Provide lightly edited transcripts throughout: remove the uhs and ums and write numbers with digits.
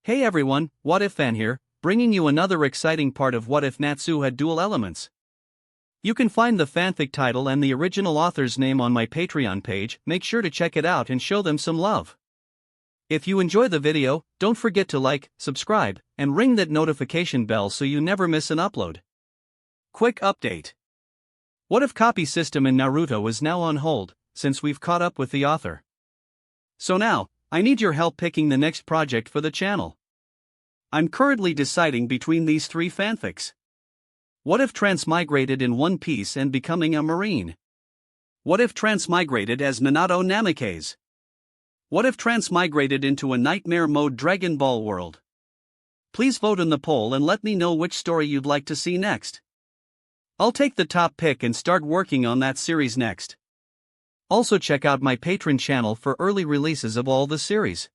Hey everyone, What If Fan here, bringing you another exciting part of What If Natsu had dual elements. You can find the fanfic title and the original author's name on my Patreon page. Make sure to check it out and show them some love. If you enjoy the video, don't forget to like, subscribe, and ring that notification bell so you never miss an upload. Quick update. What If copy system in Naruto is now on hold, since we've caught up with the author. So now, I need your help picking the next project for the channel. I'm currently deciding between these three fanfics. What if transmigrated in One Piece and becoming a marine? What if transmigrated as Minato Namikaze? What if transmigrated into a nightmare mode Dragon Ball world? Please vote in the poll and let me know which story you'd like to see next. I'll take the top pick and start working on that series next. Also check out my Patreon channel for early releases of all the series,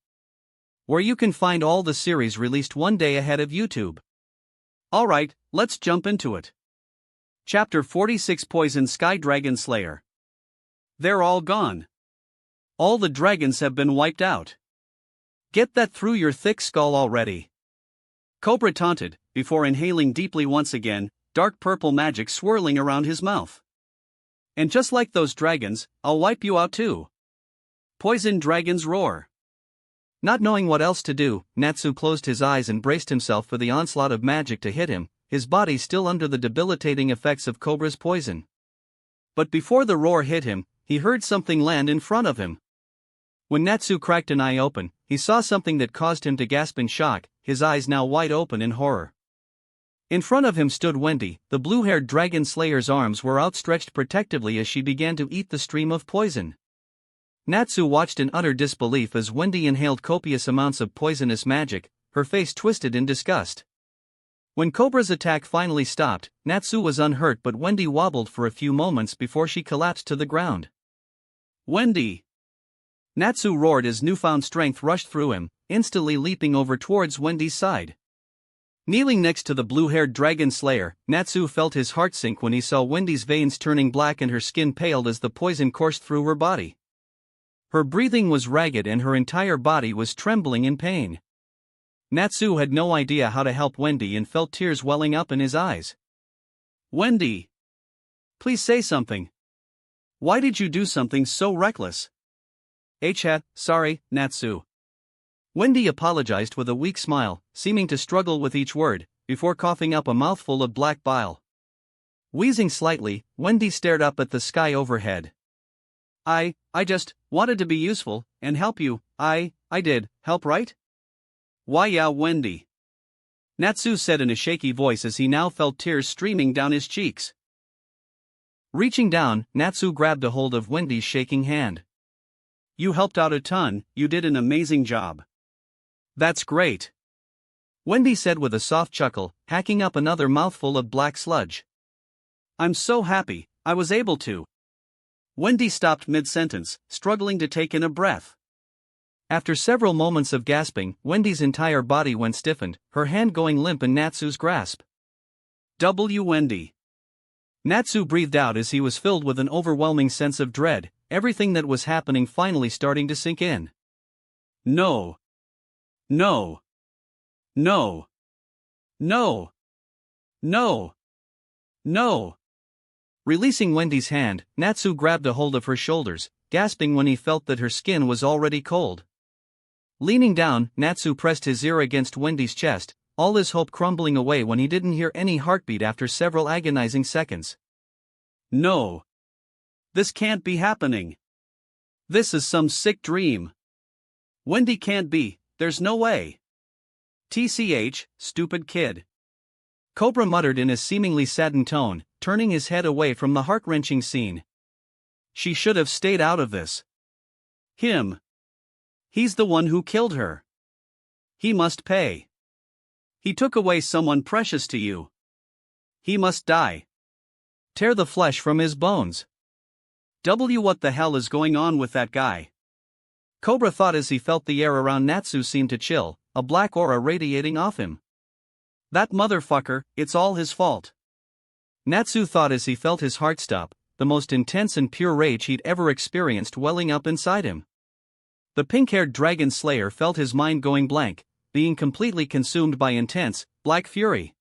where you can find all the series released one day ahead of YouTube. Alright, let's jump into it. Chapter 46 Poison Sky Dragon Slayer. They're all gone. All the dragons have been wiped out. Get that through your thick skull already. Cobra taunted, before inhaling deeply once again, dark purple magic swirling around his mouth. And just like those dragons, I'll wipe you out too. Poison dragons roar. Not knowing what else to do, Natsu closed his eyes and braced himself for the onslaught of magic to hit him, his body still under the debilitating effects of Cobra's poison. But before the roar hit him, he heard something land in front of him. When Natsu cracked an eye open, he saw something that caused him to gasp in shock, his eyes now wide open in horror. In front of him stood Wendy. The blue-haired dragon slayer's arms were outstretched protectively as she began to eat the stream of poison. Natsu watched in utter disbelief as Wendy inhaled copious amounts of poisonous magic, her face twisted in disgust. When Cobra's attack finally stopped, Natsu was unhurt, but Wendy wobbled for a few moments before she collapsed to the ground. Wendy! Natsu roared as newfound strength rushed through him, instantly leaping over towards Wendy's side. Kneeling next to the blue-haired dragon slayer, Natsu felt his heart sink when he saw Wendy's veins turning black and her skin paled as the poison coursed through her body. Her breathing was ragged and her entire body was trembling in pain. Natsu had no idea how to help Wendy and felt tears welling up in his eyes. Wendy! Please say something. Why did you do something so reckless? Sorry, Natsu. Wendy apologized with a weak smile, seeming to struggle with each word, before coughing up a mouthful of black bile. Wheezing slightly, Wendy stared up at the sky overhead. I just wanted to be useful and help you. I did help, right? Why yeah, Wendy. Natsu said in a shaky voice as he now felt tears streaming down his cheeks. Reaching down, Natsu grabbed a hold of Wendy's shaking hand. You helped out a ton, you did an amazing job. That's great. Wendy said with a soft chuckle, hacking up another mouthful of black sludge. I'm so happy, I was able to. Wendy stopped mid-sentence, struggling to take in a breath. After several moments of gasping, Wendy's entire body went stiffened, her hand going limp in Natsu's grasp. Wendy. Natsu breathed out as he was filled with an overwhelming sense of dread, everything that was happening finally starting to sink in. No. No. No. No. No. No. Releasing Wendy's hand, Natsu grabbed a hold of her shoulders, gasping when he felt that her skin was already cold. Leaning down, Natsu pressed his ear against Wendy's chest, all his hope crumbling away when he didn't hear any heartbeat after several agonizing seconds. No. This can't be happening. This is some sick dream. Wendy can't be. There's no way. TCH, stupid kid. Cobra muttered in a seemingly saddened tone, turning his head away from the heart-wrenching scene. She should have stayed out of this. Him. He's the one who killed her. He must pay. He took away someone precious to you. He must die. Tear the flesh from his bones. What the hell is going on with that guy? Cobra thought as he felt the air around Natsu seem to chill, a black aura radiating off him. That motherfucker, it's all his fault. Natsu thought as he felt his heart stop, the most intense and pure rage he'd ever experienced welling up inside him. The pink-haired dragon slayer felt his mind going blank, being completely consumed by intense, black fury.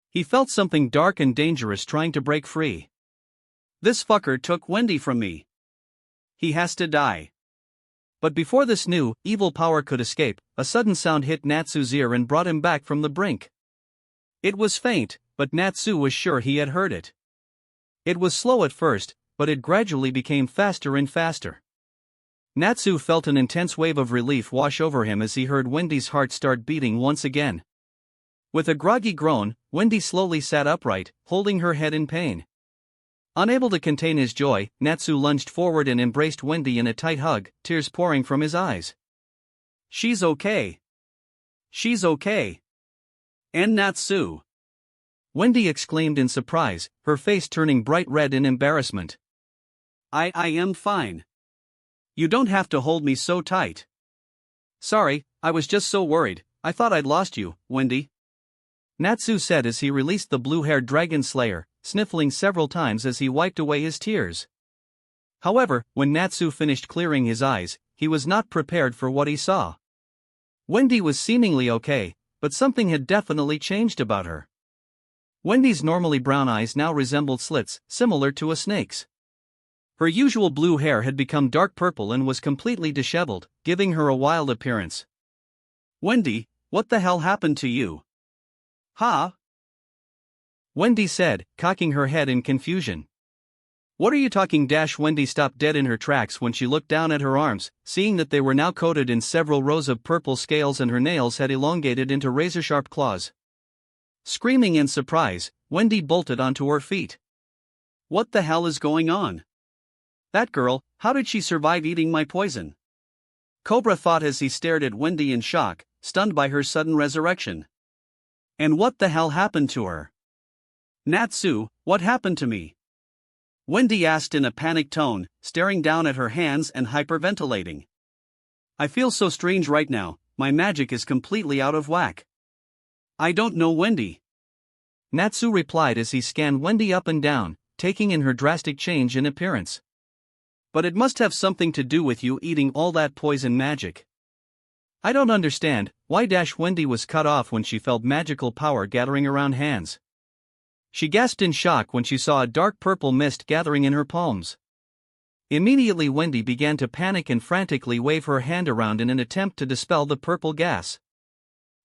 He felt something dark and dangerous trying to break free. This fucker took Wendy from me. He has to die. But before this new, evil power could escape, a sudden sound hit Natsu's ear and brought him back from the brink. It was faint, but Natsu was sure he had heard it. It was slow at first, but it gradually became faster and faster. Natsu felt an intense wave of relief wash over him as he heard Wendy's heart start beating once again. With a groggy groan, Wendy slowly sat upright, holding her head in pain. Unable to contain his joy, Natsu lunged forward and embraced Wendy in a tight hug, tears pouring from his eyes. "She's okay. She's okay. And Natsu." Wendy exclaimed in surprise, her face turning bright red in embarrassment. I am fine. You don't have to hold me so tight." "Sorry, I was just so worried, I thought I'd lost you, Wendy," Natsu said as he released the blue-haired dragon slayer, sniffling several times as he wiped away his tears. However, when Natsu finished clearing his eyes, he was not prepared for what he saw. Wendy was seemingly okay, but something had definitely changed about her. Wendy's normally brown eyes now resembled slits, similar to a snake's. Her usual blue hair had become dark purple and was completely disheveled, giving her a wild appearance. "Wendy, what the hell happened to you?" "Huh?" Wendy said, cocking her head in confusion. "What are you talking?" Wendy stopped dead in her tracks when she looked down at her arms, seeing that they were now coated in several rows of purple scales and her nails had elongated into razor-sharp claws. Screaming in surprise, Wendy bolted onto her feet. "What the hell is going on? That girl, how did she survive eating my poison?" Cobra thought as he stared at Wendy in shock, stunned by her sudden resurrection. "And what the hell happened to her?" "Natsu, what happened to me?" Wendy asked in a panicked tone, staring down at her hands and hyperventilating. "I feel so strange right now, my magic is completely out of whack." "I don't know, Wendy," Natsu replied as he scanned Wendy up and down, taking in her drastic change in appearance. "But it must have something to do with you eating all that poison magic." "I don't understand why." Wendy was cut off when she felt magical power gathering around hands. She gasped in shock when she saw a dark purple mist gathering in her palms. Immediately Wendy began to panic and frantically wave her hand around in an attempt to dispel the purple gas.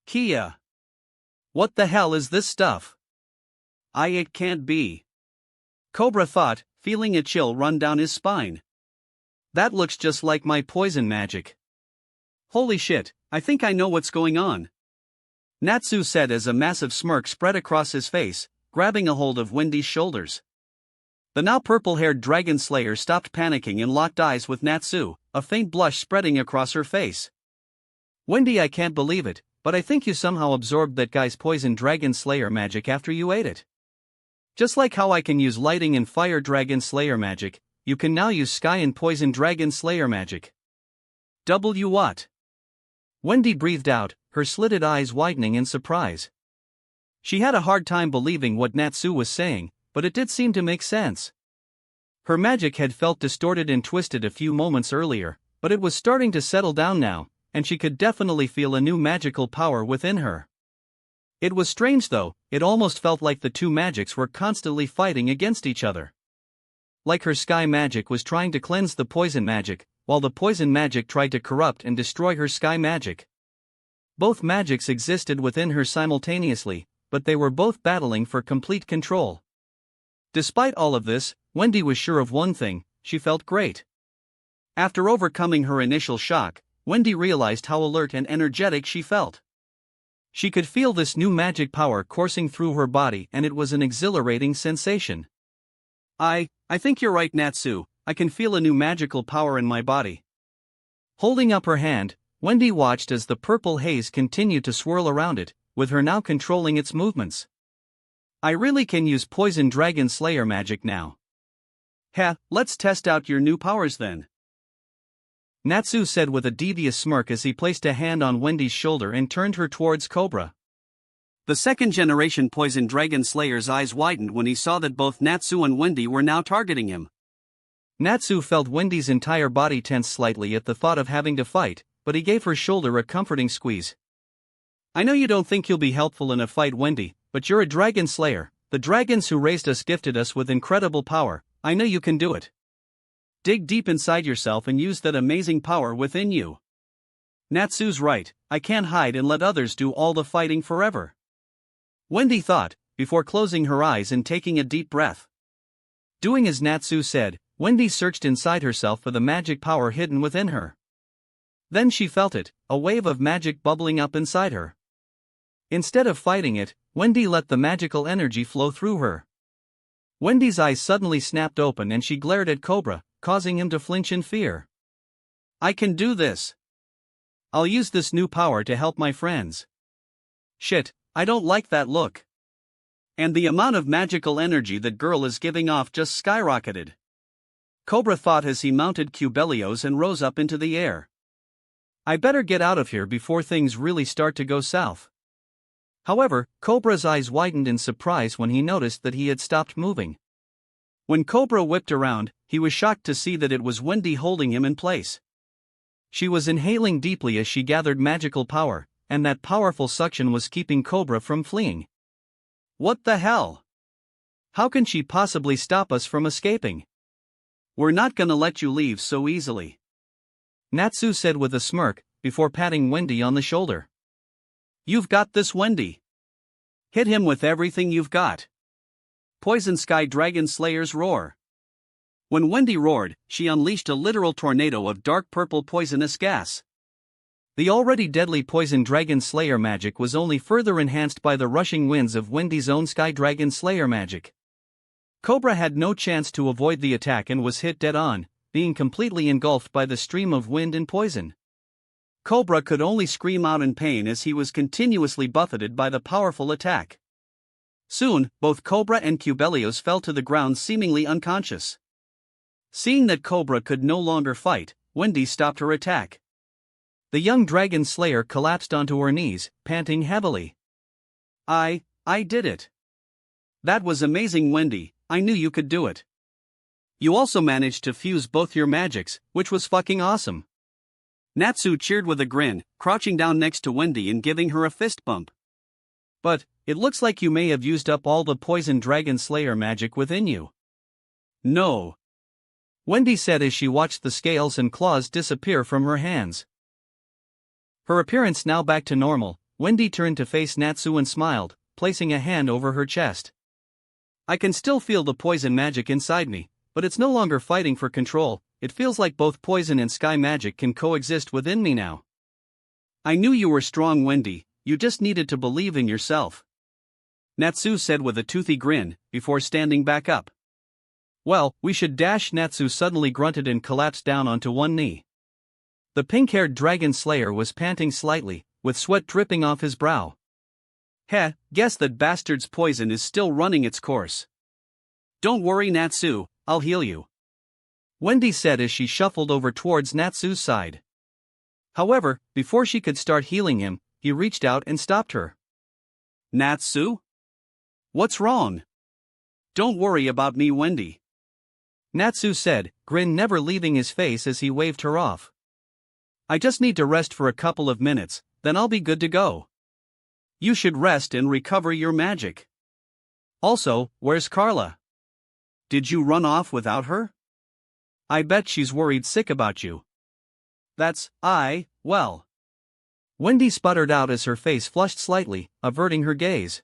"Kia! What the hell is this stuff? It can't be," Cobra thought, feeling a chill run down his spine. "That looks just like my poison magic. Holy shit, I think I know what's going on," Natsu said as a massive smirk spread across his face, grabbing a hold of Wendy's shoulders. The now purple-haired dragon slayer stopped panicking and locked eyes with Natsu, a faint blush spreading across her face. "Wendy, I can't believe it, but I think you somehow absorbed that guy's poison dragon slayer magic after you ate it. Just like how I can use lighting and fire dragon slayer magic, you can now use sky and poison dragon slayer magic." What? Wendy breathed out, her slitted eyes widening in surprise. She had a hard time believing what Natsu was saying, but it did seem to make sense. Her magic had felt distorted and twisted a few moments earlier, but it was starting to settle down now, and she could definitely feel a new magical power within her. It was strange though, it almost felt like the two magics were constantly fighting against each other. Like her sky magic was trying to cleanse the poison magic, while the poison magic tried to corrupt and destroy her sky magic. Both magics existed within her simultaneously, but they were both battling for complete control. Despite all of this, Wendy was sure of one thing: she felt great. After overcoming her initial shock, Wendy realized how alert and energetic she felt. She could feel this new magic power coursing through her body and it was an exhilarating sensation. I think you're right, Natsu, I can feel a new magical power in my body." Holding up her hand, Wendy watched as the purple haze continued to swirl around it, with her now controlling its movements. "I really can use poison dragon slayer magic now." Let's test out your new powers then," Natsu said with a devious smirk as he placed a hand on Wendy's shoulder and turned her towards Cobra. The second-generation poison dragon slayer's eyes widened when he saw that both Natsu and Wendy were now targeting him. Natsu felt Wendy's entire body tense slightly at the thought of having to fight, but he gave her shoulder a comforting squeeze. I know you don't think you'll be helpful in a fight, Wendy, but you're a dragon slayer. The dragons who raised us gifted us with incredible power. I know you can do it. Dig deep inside yourself and use that amazing power within you. Natsu's right, I can't hide and let others do all the fighting forever. Wendy thought, before closing her eyes and taking a deep breath. Doing as Natsu said, Wendy searched inside herself for the magic power hidden within her. Then she felt it, a wave of magic bubbling up inside her. Instead of fighting it, Wendy let the magical energy flow through her. Wendy's eyes suddenly snapped open and she glared at Cobra, causing him to flinch in fear. I can do this. I'll use this new power to help my friends. Shit, I don't like that look. And the amount of magical energy that girl is giving off just skyrocketed. Cobra thought as he mounted Cubelios and rose up into the air. I better get out of here before things really start to go south. However, Cobra's eyes widened in surprise when he noticed that he had stopped moving. When Cobra whipped around, he was shocked to see that it was Wendy holding him in place. She was inhaling deeply as she gathered magical power, and that powerful suction was keeping Cobra from fleeing. What the hell? How can she possibly stop us from escaping? We're not gonna let you leave so easily. Natsu said with a smirk, before patting Wendy on the shoulder. You've got this, Wendy. Hit him with everything you've got. Poison Sky Dragon Slayer's roar. When Wendy roared, she unleashed a literal tornado of dark purple poisonous gas. The already deadly Poison Dragon Slayer magic was only further enhanced by the rushing winds of Wendy's own Sky Dragon Slayer magic. Cobra had no chance to avoid the attack and was hit dead on, being completely engulfed by the stream of wind and poison. Cobra could only scream out in pain as he was continuously buffeted by the powerful attack. Soon, both Cobra and Cubelios fell to the ground seemingly unconscious. Seeing that Cobra could no longer fight, Wendy stopped her attack. The young dragon slayer collapsed onto her knees, panting heavily. I did it. That was amazing, Wendy, I knew you could do it. You also managed to fuse both your magics, which was fucking awesome. Natsu cheered with a grin, crouching down next to Wendy and giving her a fist bump. But, it looks like you may have used up all the Poison Dragon Slayer magic within you. No. Wendy said as she watched the scales and claws disappear from her hands. Her appearance now back to normal, Wendy turned to face Natsu and smiled, placing a hand over her chest. I can still feel the poison magic inside me, but it's no longer fighting for control. It feels like both poison and sky magic can coexist within me now. I knew you were strong, Wendy, you just needed to believe in yourself. Natsu said with a toothy grin, before standing back up. Well, we should dash. Natsu suddenly grunted and collapsed down onto one knee. The pink-haired dragon slayer was panting slightly, with sweat dripping off his brow. Heh, guess that bastard's poison is still running its course. Don't worry, Natsu, I'll heal you. Wendy said as she shuffled over towards Natsu's side. However, before she could start healing him, he reached out and stopped her. Natsu? What's wrong? Don't worry about me, Wendy. Natsu said, grin never leaving his face as he waved her off. I just need to rest for a couple of minutes, then I'll be good to go. You should rest and recover your magic. Also, where's Carla? Did you run off without her? I bet she's worried sick about you. Well. Wendy sputtered out as her face flushed slightly, averting her gaze.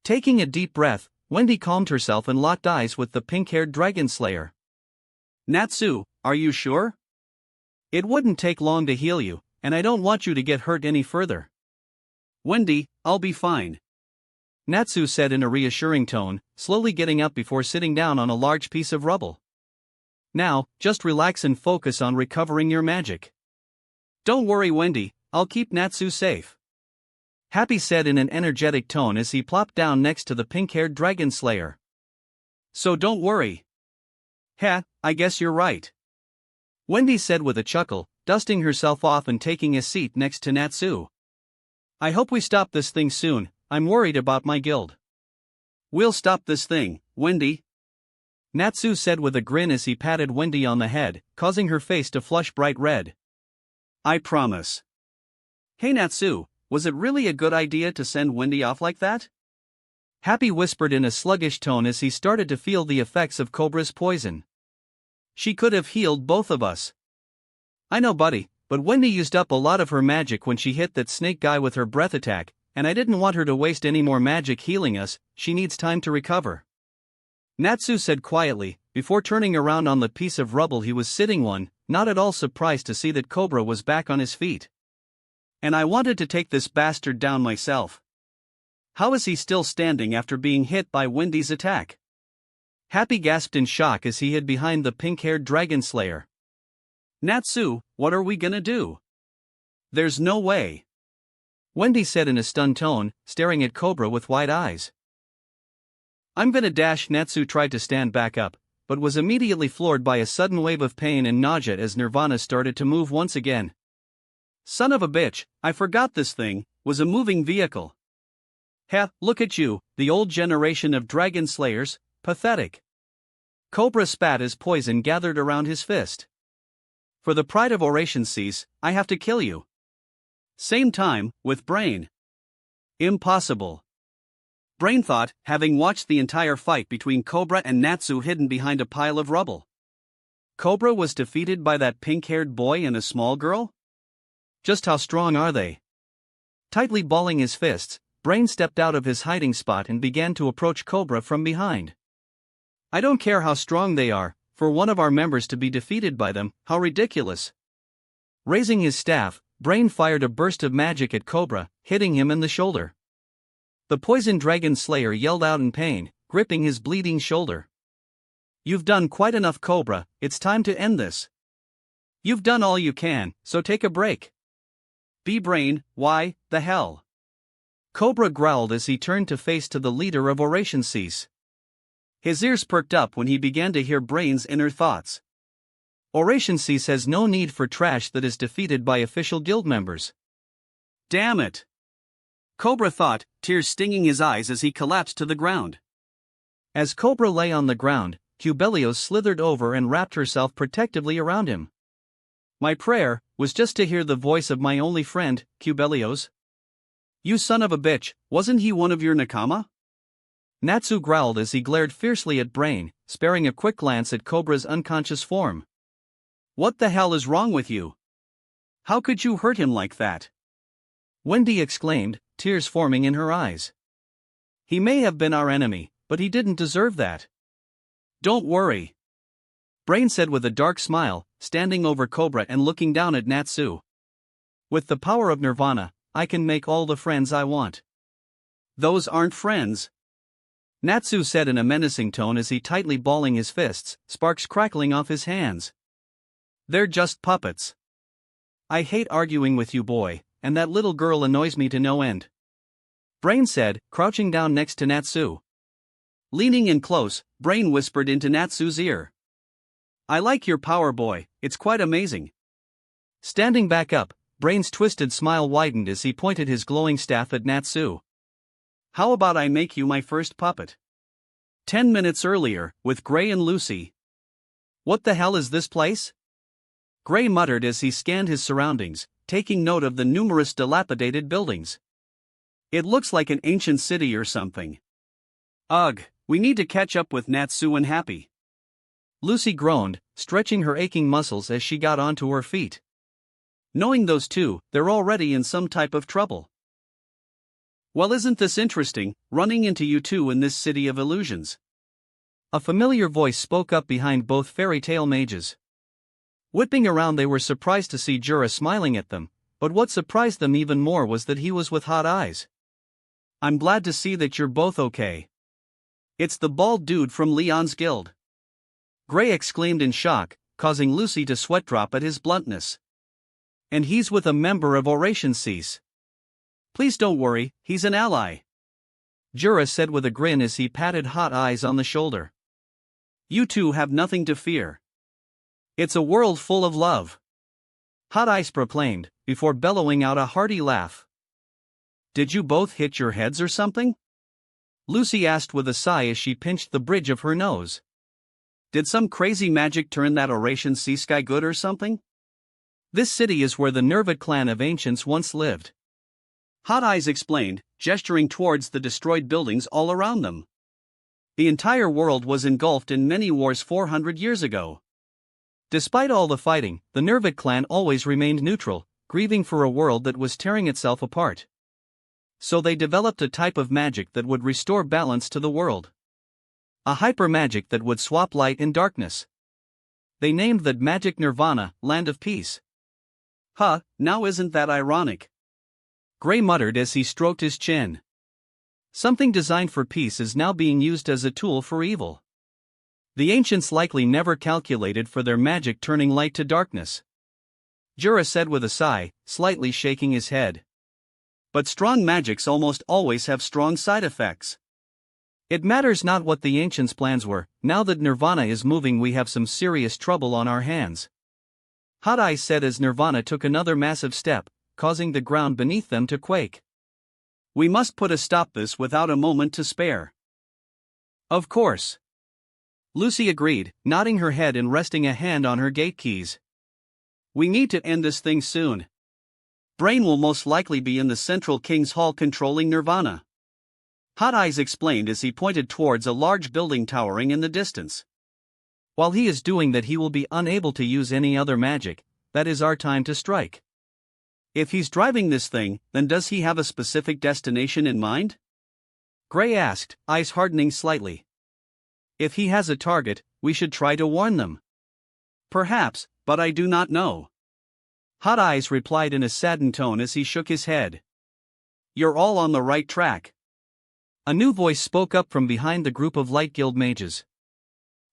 Taking a deep breath, Wendy calmed herself and locked eyes with the pink-haired dragon slayer. Natsu, are you sure? It wouldn't take long to heal you, and I don't want you to get hurt any further. Wendy, I'll be fine. Natsu said in a reassuring tone, slowly getting up before sitting down on a large piece of rubble. Now, just relax and focus on recovering your magic. Don't worry, Wendy, I'll keep Natsu safe. Happy said in an energetic tone as he plopped down next to the pink-haired dragon slayer. So don't worry. Heh, I guess you're right. Wendy said with a chuckle, dusting herself off and taking a seat next to Natsu. I hope we stop this thing soon, I'm worried about my guild. We'll stop this thing, Wendy. Natsu said with a grin as he patted Wendy on the head, causing her face to flush bright red. I promise. Hey Natsu, was it really a good idea to send Wendy off like that? Happy whispered in a sluggish tone as he started to feel the effects of Cobra's poison. She could have healed both of us. I know, buddy, but Wendy used up a lot of her magic when she hit that snake guy with her breath attack, and I didn't want her to waste any more magic healing us. She needs time to recover. Natsu said quietly, before turning around on the piece of rubble he was sitting on, not at all surprised to see that Cobra was back on his feet. And I wanted to take this bastard down myself. How is he still standing after being hit by Wendy's attack? Happy gasped in shock as he hid behind the pink-haired dragon slayer. Natsu, what are we gonna do? There's no way. Wendy said in a stunned tone, staring at Cobra with wide eyes. I'm gonna dash. Natsu tried to stand back up, but was immediately floored by a sudden wave of pain and nausea as Nirvana started to move once again. Son of a bitch, I forgot this thing was a moving vehicle. Heh, look at you, the old generation of dragon slayers, pathetic. Cobra spat as poison gathered around his fist. For the pride of Oration Cease, I have to kill you. Same time, with Brain. Impossible. Brain thought, having watched the entire fight between Cobra and Natsu hidden behind a pile of rubble. Cobra was defeated by that pink-haired boy and a small girl? Just how strong are they? Tightly balling his fists, Brain stepped out of his hiding spot and began to approach Cobra from behind. I don't care how strong they are, for one of our members to be defeated by them, how ridiculous. Raising his staff, Brain fired a burst of magic at Cobra, hitting him in the shoulder. The poison dragon slayer yelled out in pain, gripping his bleeding shoulder. You've done quite enough, Cobra, it's time to end this. You've done all you can, so take a break. Brain, why the hell? Cobra growled as he turned to face to the leader of Oration Cease. His ears perked up when he began to hear Brain's inner thoughts. Oration Cease has no need for trash that is defeated by official guild members. Damn it! Cobra thought, tears stinging his eyes as he collapsed to the ground. As Cobra lay on the ground, Cubelios slithered over and wrapped herself protectively around him. My prayer was just to hear the voice of my only friend, Cubelios. You son of a bitch, wasn't he one of your nakama? Natsu growled as he glared fiercely at Brain, sparing a quick glance at Cobra's unconscious form. What the hell is wrong with you? How could you hurt him like that? Wendy exclaimed, tears forming in her eyes. He may have been our enemy, but he didn't deserve that. Don't worry. Brain said with a dark smile, standing over Cobra and looking down at Natsu. With the power of Nirvana, I can make all the friends I want. Those aren't friends. Natsu said in a menacing tone as he tightly balling his fists, sparks crackling off his hands. They're just puppets. I hate arguing with you, boy, and that little girl annoys me to no end. Brain said, crouching down next to Natsu. Leaning in close, Brain whispered into Natsu's ear. I like your power, boy, it's quite amazing. Standing back up, Brain's twisted smile widened as he pointed his glowing staff at Natsu. How about I make you my first puppet? 10 minutes earlier, with Gray and Lucy. What the hell is this place? Gray muttered as he scanned his surroundings, taking note of the numerous dilapidated buildings. It looks like an ancient city or something. Ugh, we need to catch up with Natsu and Happy. Lucy groaned, stretching her aching muscles as she got onto her feet. Knowing those two, they're already in some type of trouble. Well, isn't this interesting, running into you two in this city of illusions? A familiar voice spoke up behind both fairy tale mages. Whipping around, they were surprised to see Jura smiling at them, but what surprised them even more was that he was with hot eyes. I'm glad to see that you're both okay. It's the bald dude from Leon's guild. Gray exclaimed in shock, causing Lucy to sweat drop at his bluntness. And he's with a member of Oration Cease. Please don't worry, he's an ally. Jura said with a grin as he patted Hot Eyes on the shoulder. You two have nothing to fear. It's a world full of love. Hot Eyes proclaimed, before bellowing out a hearty laugh. Did you both hit your heads or something? Lucy asked with a sigh as she pinched the bridge of her nose. Did some crazy magic turn that Oration Cease guy good or something? This city is where the Nervat clan of ancients once lived. Hot Eyes explained, gesturing towards the destroyed buildings all around them. The entire world was engulfed in many wars 400 years ago. Despite all the fighting, the Nervik clan always remained neutral, grieving for a world that was tearing itself apart. So they developed a type of magic that would restore balance to the world. A hyper magic that would swap light and darkness. They named that magic Nirvana, Land of Peace. Huh, now isn't that ironic? Gray muttered as he stroked his chin. Something designed for peace is now being used as a tool for evil. The ancients likely never calculated for their magic turning light to darkness. Jura said with a sigh, slightly shaking his head. But strong magics almost always have strong side effects. It matters not what the ancients' plans were, now that Nirvana is moving we have some serious trouble on our hands. Hot Eyes said as Nirvana took another massive step, causing the ground beneath them to quake. We must put a stop to this without a moment to spare. Of course. Lucy agreed, nodding her head and resting a hand on her gate keys. We need to end this thing soon. Brain will most likely be in the central King's Hall controlling Nirvana. Hot Eyes explained as he pointed towards a large building towering in the distance. While he is doing that he will be unable to use any other magic, that is our time to strike. If he's driving this thing, then does he have a specific destination in mind? Gray asked, eyes hardening slightly. If he has a target, we should try to warn them. Perhaps, but I do not know. Hot Eyes replied in a saddened tone as he shook his head. You're all on the right track. A new voice spoke up from behind the group of Light Guild mages.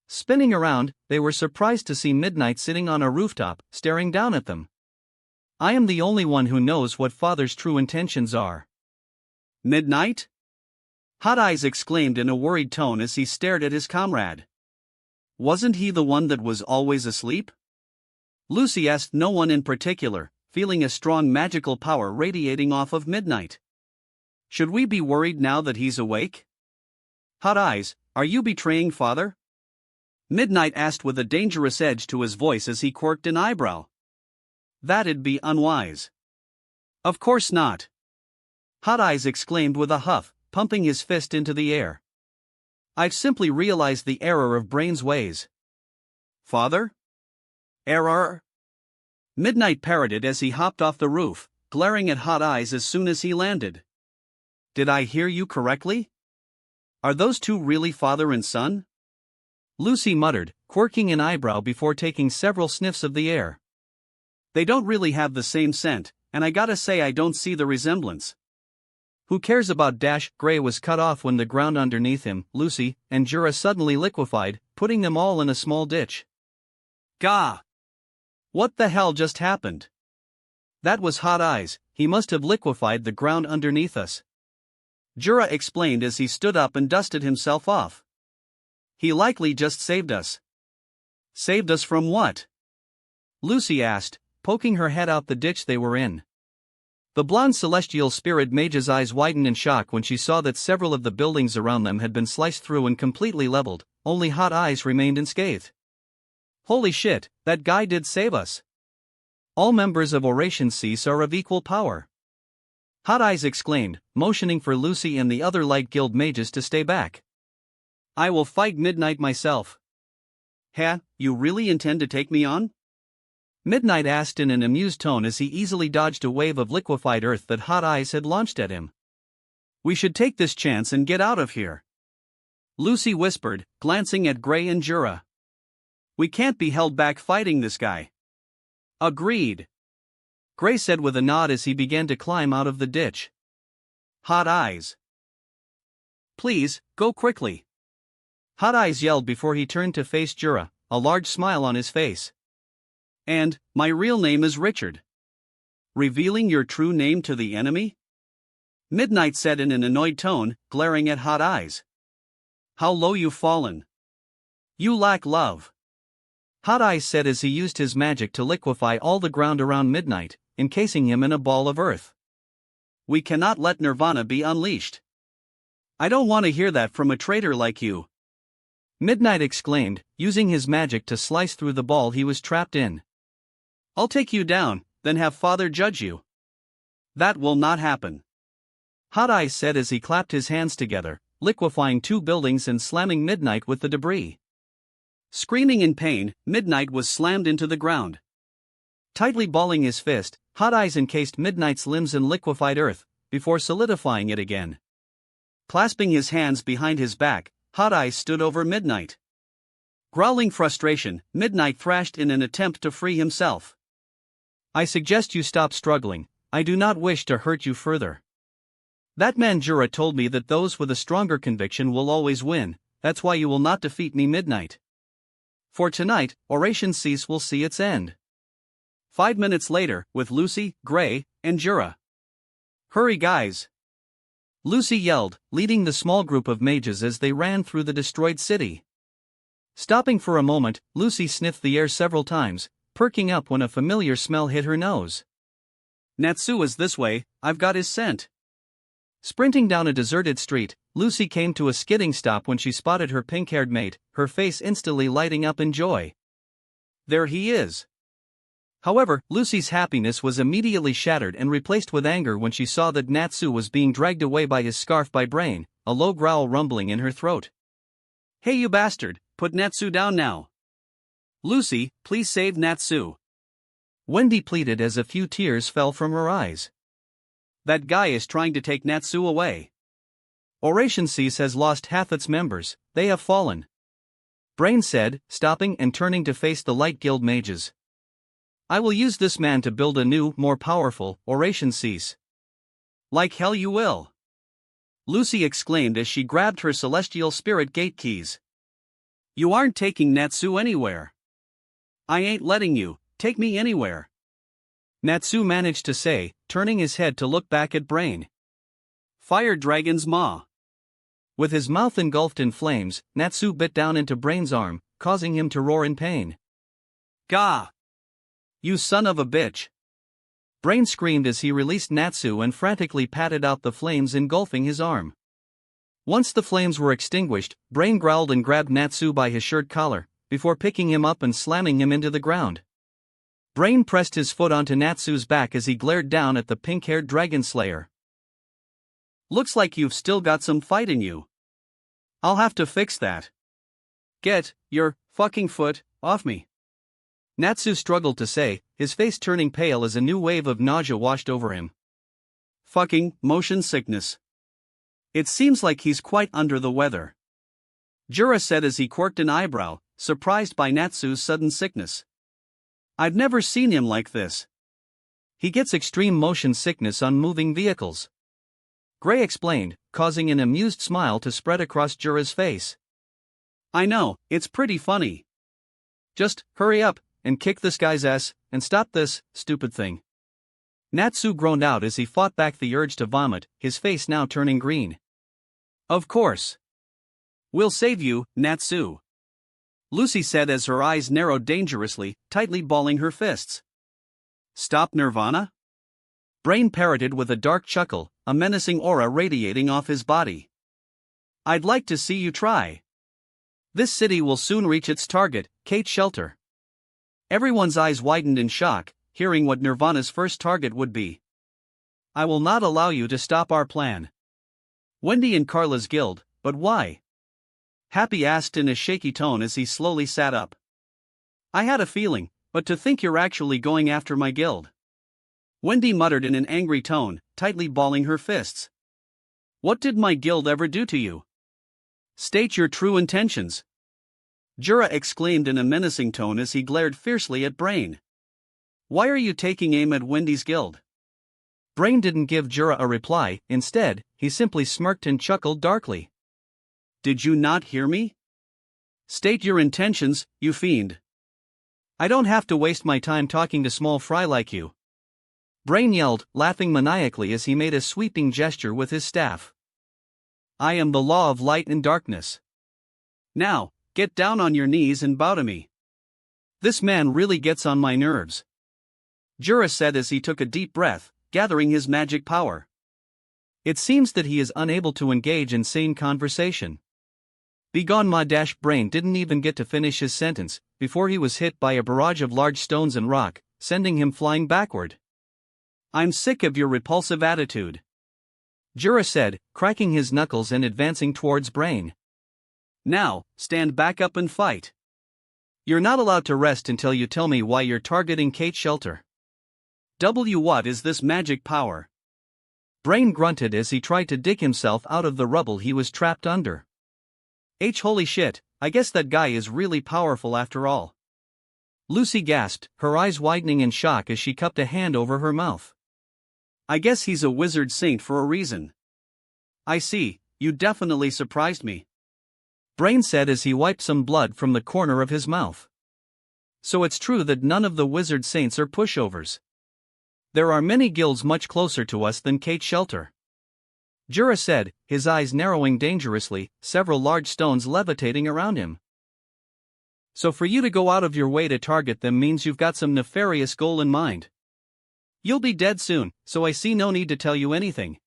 Spinning around, they were surprised to see Midnight sitting on a rooftop, staring down at them. I am the only one who knows what Father's true intentions are. Midnight? Hot Eyes exclaimed in a worried tone as he stared at his comrade. Wasn't he the one that was always asleep? Lucy asked no one in particular, feeling a strong magical power radiating off of Midnight. Should we be worried now that he's awake? Hot Eyes, are you betraying Father? Midnight asked with a dangerous edge to his voice as he quirked an eyebrow. That'd be unwise. Of course not. Hot Eyes exclaimed with a huff, pumping his fist into the air. I've simply realized the error of Brain's ways. Father? Error? Midnight parroted as he hopped off the roof, glaring at Hot Eyes as soon as he landed. Did I hear you correctly? Are those two really father and son? Lucy muttered, quirking an eyebrow before taking several sniffs of the air. They don't really have the same scent, and I gotta say I don't see the resemblance. Who cares about Gray was cut off when the ground underneath him, Lucy, and Jura suddenly liquefied, putting them all in a small ditch. Gah! What the hell just happened? That was Hot Eyes, he must have liquefied the ground underneath us. Jura explained as he stood up and dusted himself off. He likely just saved us. Saved us from what? Lucy asked, poking her head out the ditch they were in. The blonde celestial spirit mage's eyes widened in shock when she saw that several of the buildings around them had been sliced through and completely leveled, only Hot Eyes remained unscathed. Holy shit, that guy did save us. All members of Oration Cease are of equal power. Hot Eyes exclaimed, motioning for Lucy and the other Light Guild mages to stay back. I will fight Midnight myself. Ha, you really intend to take me on? Midnight asked in an amused tone as he easily dodged a wave of liquefied earth that Hot Eyes had launched at him. We should take this chance and get out of here. Lucy whispered, glancing at Gray and Jura. We can't be held back fighting this guy. Agreed. Gray said with a nod as he began to climb out of the ditch. Hot Eyes. Please, go quickly. Hot Eyes yelled before he turned to face Jura, a large smile on his face. And, my real name is Richard. Revealing your true name to the enemy? Midnight said in an annoyed tone, glaring at Hot Eyes. How low you've fallen. You lack love. Hot Eyes said as he used his magic to liquefy all the ground around Midnight, encasing him in a ball of earth. We cannot let Nirvana be unleashed. I don't want to hear that from a traitor like you. Midnight exclaimed, using his magic to slice through the ball he was trapped in. I'll take you down, then have Father judge you. That will not happen. Hot Eyes said as he clapped his hands together, liquefying 2 buildings and slamming Midnight with the debris. Screaming in pain, Midnight was slammed into the ground. Tightly balling his fist, Hot Eyes encased Midnight's limbs in liquefied earth, before solidifying it again. Clasping his hands behind his back, Hot Eyes stood over Midnight. Growling frustration, Midnight thrashed in an attempt to free himself. I suggest you stop struggling, I do not wish to hurt you further. That man Jura told me that those with a stronger conviction will always win, that's why you will not defeat me Midnight. For tonight, Oration Cease will see its end. 5 minutes later, with Lucy, Gray, and Jura. Hurry guys! Lucy yelled, leading the small group of mages as they ran through the destroyed city. Stopping for a moment, Lucy sniffed the air several times, perking up when a familiar smell hit her nose. Natsu is this way, I've got his scent. Sprinting down a deserted street, Lucy came to a skidding stop when she spotted her pink-haired mate, her face instantly lighting up in joy. There he is. However, Lucy's happiness was immediately shattered and replaced with anger when she saw that Natsu was being dragged away by his scarf by Brain, a low growl rumbling in her throat. Hey you bastard, put Natsu down now. Lucy, please save Natsu. Wendy pleaded as a few tears fell from her eyes. That guy is trying to take Natsu away. Oration Cease has lost half its members, they have fallen. Brain said, stopping and turning to face the Light Guild mages. I will use this man to build a new, more powerful, Oration Cease. Like hell you will. Lucy exclaimed as she grabbed her celestial spirit gate keys. You aren't taking Natsu anywhere. I ain't letting you, take me anywhere. Natsu managed to say, turning his head to look back at Brain. Fire Dragon's maw. With his mouth engulfed in flames, Natsu bit down into Brain's arm, causing him to roar in pain. Gah! You son of a bitch! Brain screamed as he released Natsu and frantically patted out the flames engulfing his arm. Once the flames were extinguished, Brain growled and grabbed Natsu by his shirt collar, before picking him up and slamming him into the ground. Brain pressed his foot onto Natsu's back as he glared down at the pink-haired dragon slayer. Looks like you've still got some fight in you. I'll have to fix that. Get your fucking foot off me. Natsu struggled to say, his face turning pale as a new wave of nausea washed over him. Fucking motion sickness. It seems like he's quite under the weather. Jura said as he quirked an eyebrow, surprised by Natsu's sudden sickness. I've never seen him like this. He gets extreme motion sickness on moving vehicles. Gray explained, causing an amused smile to spread across Jura's face. I know, it's pretty funny. Just hurry up and kick this guy's ass and stop this stupid thing. Natsu groaned out as he fought back the urge to vomit, his face now turning green. Of course. We'll save you, Natsu. Lucy said as her eyes narrowed dangerously, tightly balling her fists. Stop Nirvana? Brain parroted with a dark chuckle, a menacing aura radiating off his body. I'd like to see you try. This city will soon reach its target, Kate's shelter. Everyone's eyes widened in shock, hearing what Nirvana's first target would be. I will not allow you to stop our plan. Wendy and Carla's guild, but why? Happy asked in a shaky tone as he slowly sat up. I had a feeling, but to think you're actually going after my guild. Wendy muttered in an angry tone, tightly balling her fists. What did my guild ever do to you? State your true intentions. Jura exclaimed in a menacing tone as he glared fiercely at Brain. Why are you taking aim at Wendy's guild? Brain didn't give Jura a reply, instead, he simply smirked and chuckled darkly. Did you not hear me? State your intentions, you fiend. I don't have to waste my time talking to small fry like you. Brain yelled, laughing maniacally as he made a sweeping gesture with his staff. I am the law of light and darkness. Now, get down on your knees and bow to me. This man really gets on my nerves. Jura said as he took a deep breath, gathering his magic power. It seems that he is unable to engage in sane conversation. Begone my Brain didn't even get to finish his sentence, before he was hit by a barrage of large stones and rock, sending him flying backward. I'm sick of your repulsive attitude. Jura said, cracking his knuckles and advancing towards Brain. Now, stand back up and fight. You're not allowed to rest until you tell me why you're targeting Kate's shelter. What is this magic power? Brain grunted as he tried to dig himself out of the rubble he was trapped under. Holy shit, I guess that guy is really powerful after all. Lucy gasped, her eyes widening in shock as she cupped a hand over her mouth. I guess he's a wizard saint for a reason. I see, you definitely surprised me. Brain said as he wiped some blood from the corner of his mouth. So it's true that none of the wizard saints are pushovers. There are many guilds much closer to us than Kate's shelter. Jura said, his eyes narrowing dangerously, several large stones levitating around him. So for you to go out of your way to target them means you've got some nefarious goal in mind. You'll be dead soon, so I see no need to tell you anything.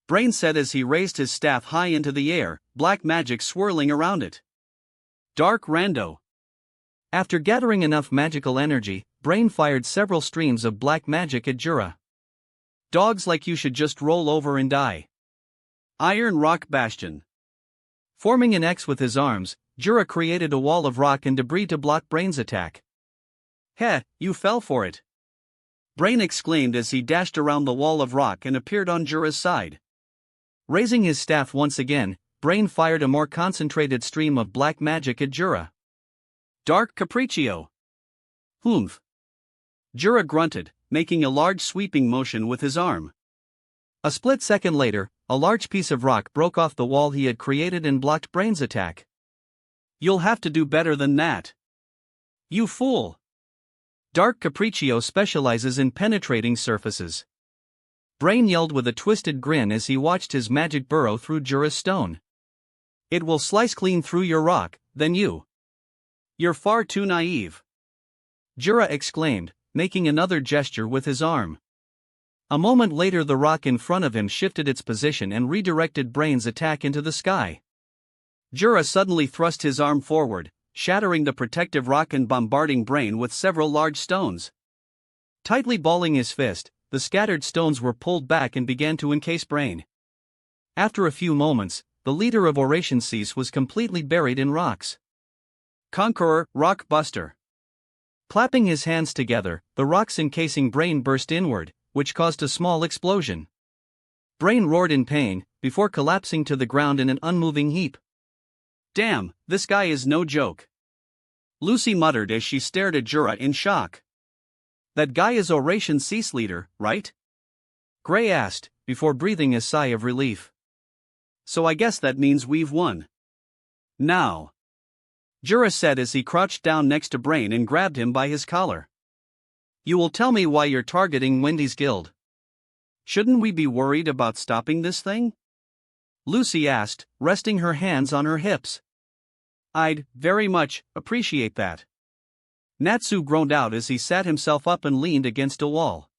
Brain said as he raised his staff high into the air, black magic swirling around it. Dark Rando. After gathering enough magical energy, Brain fired several streams of black magic at Jura. Dogs like you should just roll over and die. Iron Rock Bastion. Forming an X with his arms, Jura created a wall of rock and debris to block Brain's attack. Heh, you fell for it. Brain exclaimed as he dashed around the wall of rock and appeared on Jura's side. Raising his staff once again, Brain fired a more concentrated stream of black magic at Jura. Dark Capriccio. Humph. Jura grunted, making a large sweeping motion with his arm. A split second later, a large piece of rock broke off the wall he had created and blocked Brain's attack. You'll have to do better than that. You fool. Dark Capriccio specializes in penetrating surfaces. Brain yelled with a twisted grin as he watched his magic burrow through Jura's stone. It will slice clean through your rock, then you. You're far too naive. Jura exclaimed, making another gesture with his arm. A moment later the rock in front of him shifted its position and redirected Brain's attack into the sky. Jura suddenly thrust his arm forward, shattering the protective rock and bombarding Brain with several large stones. Tightly balling his fist, the scattered stones were pulled back and began to encase Brain. After a few moments, the leader of Oration Cease was completely buried in rocks. Conqueror, Rock Buster. Clapping his hands together, the rocks encasing Brain burst inward, which caused a small explosion. Brain roared in pain, before collapsing to the ground in an unmoving heap. Damn, this guy is no joke. Lucy muttered as she stared at Jura in shock. That guy is Oration Cease leader, right? Gray asked, before breathing a sigh of relief. So I guess that means we've won. Now. Jura said as he crouched down next to Brain and grabbed him by his collar. You will tell me why you're targeting Wendy's guild. Shouldn't we be worried about stopping this thing? Lucy asked, resting her hands on her hips. I'd very much appreciate that. Natsu groaned out as he sat himself up and leaned against a wall.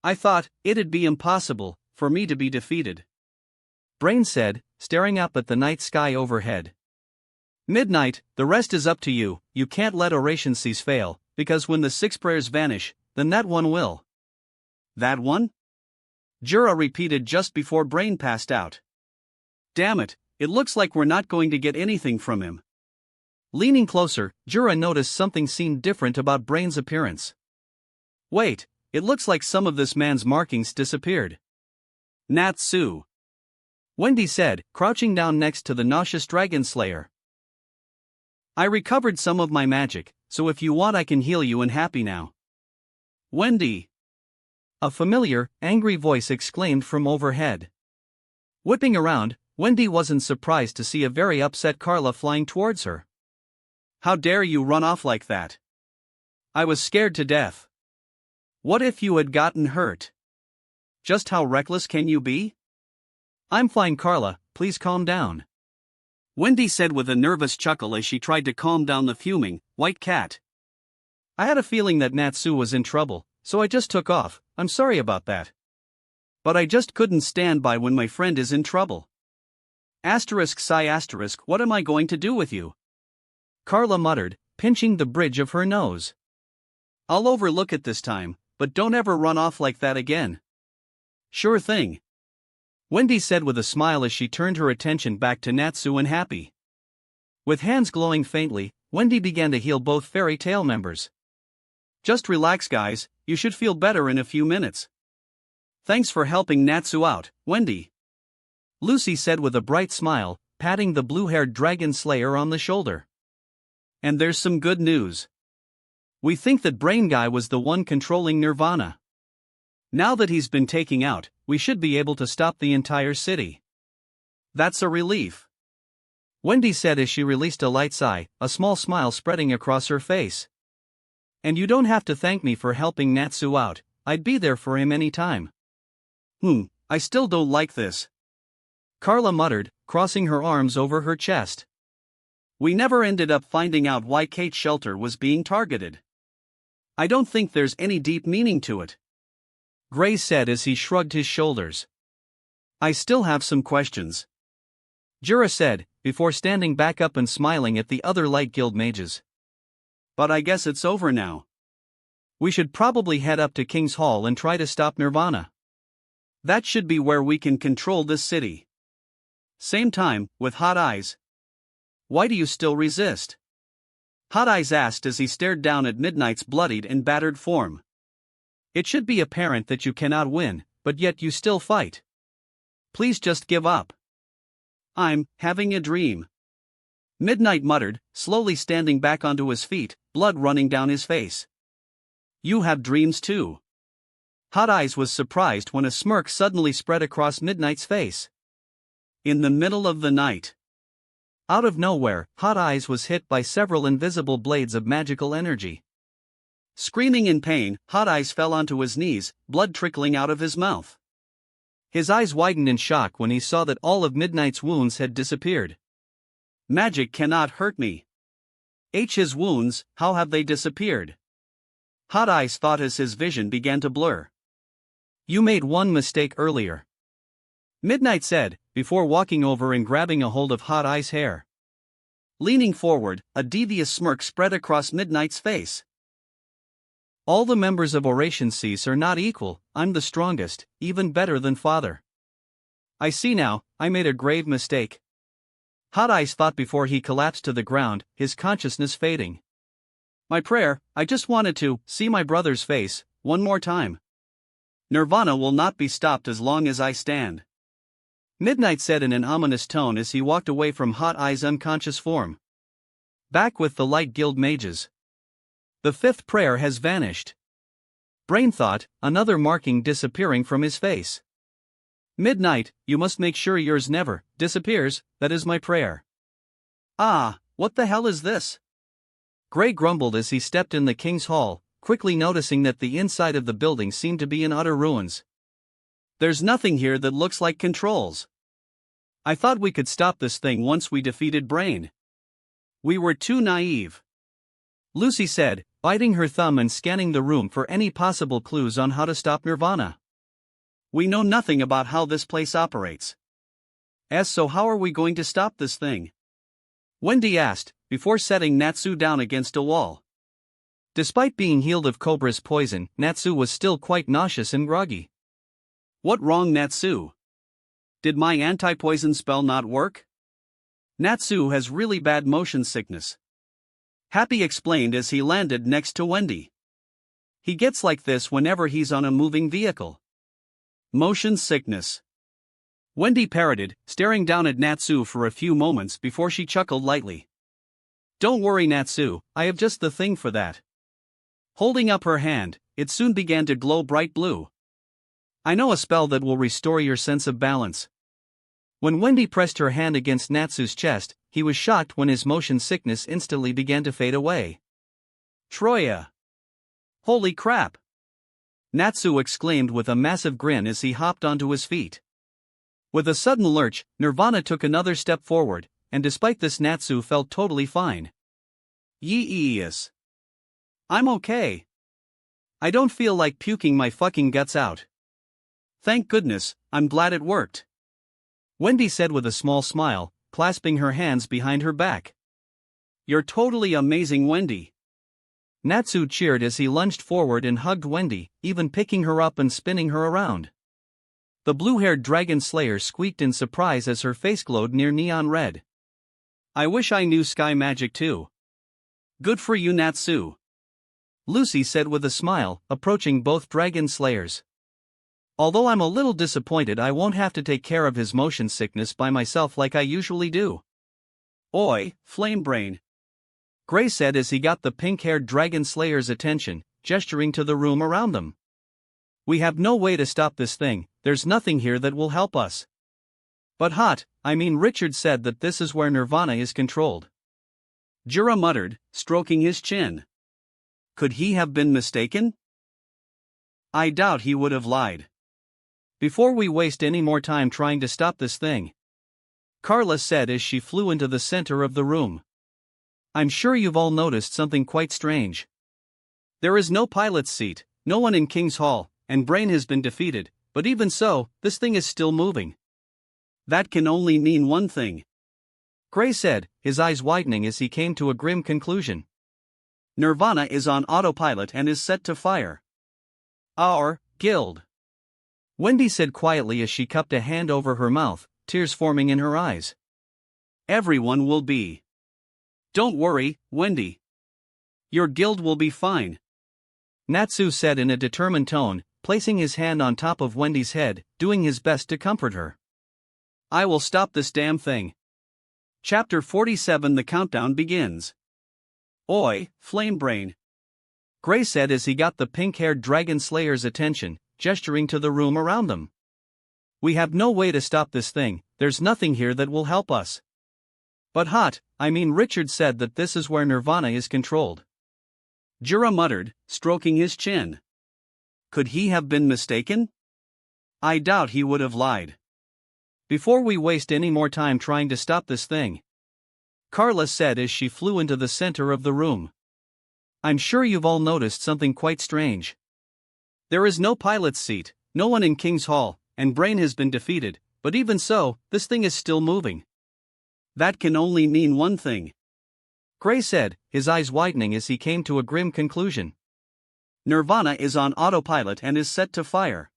I thought it'd be impossible for me to be defeated. Brain said, staring up at the night sky overhead. Midnight, the rest is up to you. You can't let Oration Cease fail, because when the 6 prayers vanish, then that one will. That one? Jura repeated just before Brain passed out. Damn it, it looks like we're not going to get anything from him. Leaning closer, Jura noticed something seemed different about Brain's appearance. Wait, it looks like some of this man's markings disappeared. Natsu. Wendy said, crouching down next to the nauseous dragon slayer. I recovered some of my magic, so if you want I can heal you and happy now. Wendy. A familiar, angry voice exclaimed from overhead. Whipping around, Wendy wasn't surprised to see a very upset Carla flying towards her. How dare you run off like that? I was scared to death. What if you had gotten hurt? Just how reckless can you be? I'm fine, Carla, please calm down. Wendy said with a nervous chuckle as she tried to calm down the fuming, white cat. I had a feeling that Natsu was in trouble, so I just took off. I'm sorry about that. But I just couldn't stand by when my friend is in trouble. ***, what am I going to do with you? Carla muttered, pinching the bridge of her nose. I'll overlook it this time, but don't ever run off like that again. Sure thing. Wendy said with a smile as she turned her attention back to Natsu and Happy. With hands glowing faintly, Wendy began to heal both fairy tale members. Just relax, guys, you should feel better in a few minutes. Thanks for helping Natsu out, Wendy. Lucy said with a bright smile, patting the blue-haired dragon slayer on the shoulder. And there's some good news. We think that Brain Guy was the one controlling Nirvana. Now that he's been taken out, we should be able to stop the entire city. That's a relief. Wendy said as she released a light sigh, a small smile spreading across her face. And you don't have to thank me for helping Natsu out, I'd be there for him any time. I still don't like this. Carla muttered, crossing her arms over her chest. We never ended up finding out why Kate's shelter was being targeted. I don't think there's any deep meaning to it. Gray said as he shrugged his shoulders. I still have some questions. Jura said, before standing back up and smiling at the other Light Guild mages. But I guess it's over now. We should probably head up to King's Hall and try to stop Nirvana. That should be where we can control this city. Same time, with Hot Eyes. Why do you still resist? Hot Eyes asked as he stared down at Midnight's bloodied and battered form. It should be apparent that you cannot win, but yet you still fight. Please just give up. I'm having a dream. Midnight muttered, slowly standing back onto his feet, blood running down his face. You have dreams too. Hot Eyes was surprised when a smirk suddenly spread across Midnight's face. In the middle of the night. Out of nowhere, Hot Eyes was hit by several invisible blades of magical energy. Screaming in pain, Hot Eyes fell onto his knees, blood trickling out of his mouth. His eyes widened in shock when he saw that all of Midnight's wounds had disappeared. Magic cannot hurt me. His wounds, how have they disappeared? Hot Eyes thought as his vision began to blur. You made one mistake earlier. Midnight said, before walking over and grabbing a hold of Hot Eyes' hair. Leaning forward, a devious smirk spread across Midnight's face. All the members of Oration Cease are not equal, I'm the strongest, even better than Father. I see now, I made a grave mistake. Hot Eyes thought before he collapsed to the ground, his consciousness fading. My prayer, I just wanted to see my brother's face, one more time. Nirvana will not be stopped as long as I stand. Midnight said in an ominous tone as he walked away from Hot Eyes' unconscious form. Back with the Light Guild mages. The fifth prayer has vanished. Brain thought, another marking disappearing from his face. Midnight, you must make sure yours never disappears, that is my prayer. Ah, what the hell is this? Gray grumbled as he stepped in the King's Hall, quickly noticing that the inside of the building seemed to be in utter ruins. There's nothing here that looks like controls. I thought we could stop this thing once we defeated Brain. We were too naive. Lucy said, biting her thumb and scanning the room for any possible clues on how to stop Nirvana. We know nothing about how this place operates. So how are we going to stop this thing? Wendy asked, before setting Natsu down against a wall. Despite being healed of Cobra's poison, Natsu was still quite nauseous and groggy. What wrong, Natsu? Did my anti-poison spell not work? Natsu has really bad motion sickness. Happy explained as he landed next to Wendy. He gets like this whenever he's on a moving vehicle. Motion sickness. Wendy parroted, staring down at Natsu for a few moments before she chuckled lightly. Don't worry, Natsu, I have just the thing for that. Holding up her hand, it soon began to glow bright blue. I know a spell that will restore your sense of balance. When Wendy pressed her hand against Natsu's chest, he was shocked when his motion sickness instantly began to fade away. Troya! Holy crap! Natsu exclaimed with a massive grin as he hopped onto his feet. With a sudden lurch, Nirvana took another step forward, and despite this Natsu felt totally fine. Yes. I'm okay. I don't feel like puking my fucking guts out. Thank goodness, I'm glad it worked. Wendy said with a small smile, clasping her hands behind her back. You're totally amazing, Wendy. Natsu cheered as he lunged forward and hugged Wendy, even picking her up and spinning her around. The blue-haired dragon slayer squeaked in surprise as her face glowed near neon red. I wish I knew sky magic too. Good for you, Natsu. Lucy said with a smile, approaching both dragon slayers. Although I'm a little disappointed I won't have to take care of his motion sickness by myself like I usually do. Oi, flame brain. Gray said as he got the pink-haired dragon slayer's attention, gesturing to the room around them. We have no way to stop this thing, there's nothing here that will help us. But Richard said that this is where Nirvana is controlled. Jura muttered, stroking his chin. Could he have been mistaken? I doubt he would have lied. Before we waste any more time trying to stop this thing, Carla said as she flew into the center of the room. I'm sure you've all noticed something quite strange. There is no pilot's seat, no one in King's Hall, and Brain has been defeated, but even so, this thing is still moving. That can only mean one thing. Gray said, his eyes widening as he came to a grim conclusion. Nirvana is on autopilot and is set to fire our guild. Wendy said quietly as she cupped a hand over her mouth, tears forming in her eyes. Everyone will be. Don't worry, Wendy. Your guild will be fine. Natsu said in a determined tone, placing his hand on top of Wendy's head, doing his best to comfort her. I will stop this damn thing. Chapter 47. The countdown begins. Oi, flame brain. Gray said as he got the pink-haired dragon slayer's attention, gesturing to the room around them. We have no way to stop this thing, there's nothing here that will help us. But Richard said that this is where Nirvana is controlled. Jura muttered, stroking his chin. Could he have been mistaken? I doubt he would have lied. Before we waste any more time trying to stop this thing, Carla said as she flew into the center of the room. I'm sure you've all noticed something quite strange. There is no pilot's seat, no one in King's Hall, and Brain has been defeated, but even so, this thing is still moving. That can only mean one thing. Gray said, his eyes widening as he came to a grim conclusion. Nirvana is on autopilot and is set to fire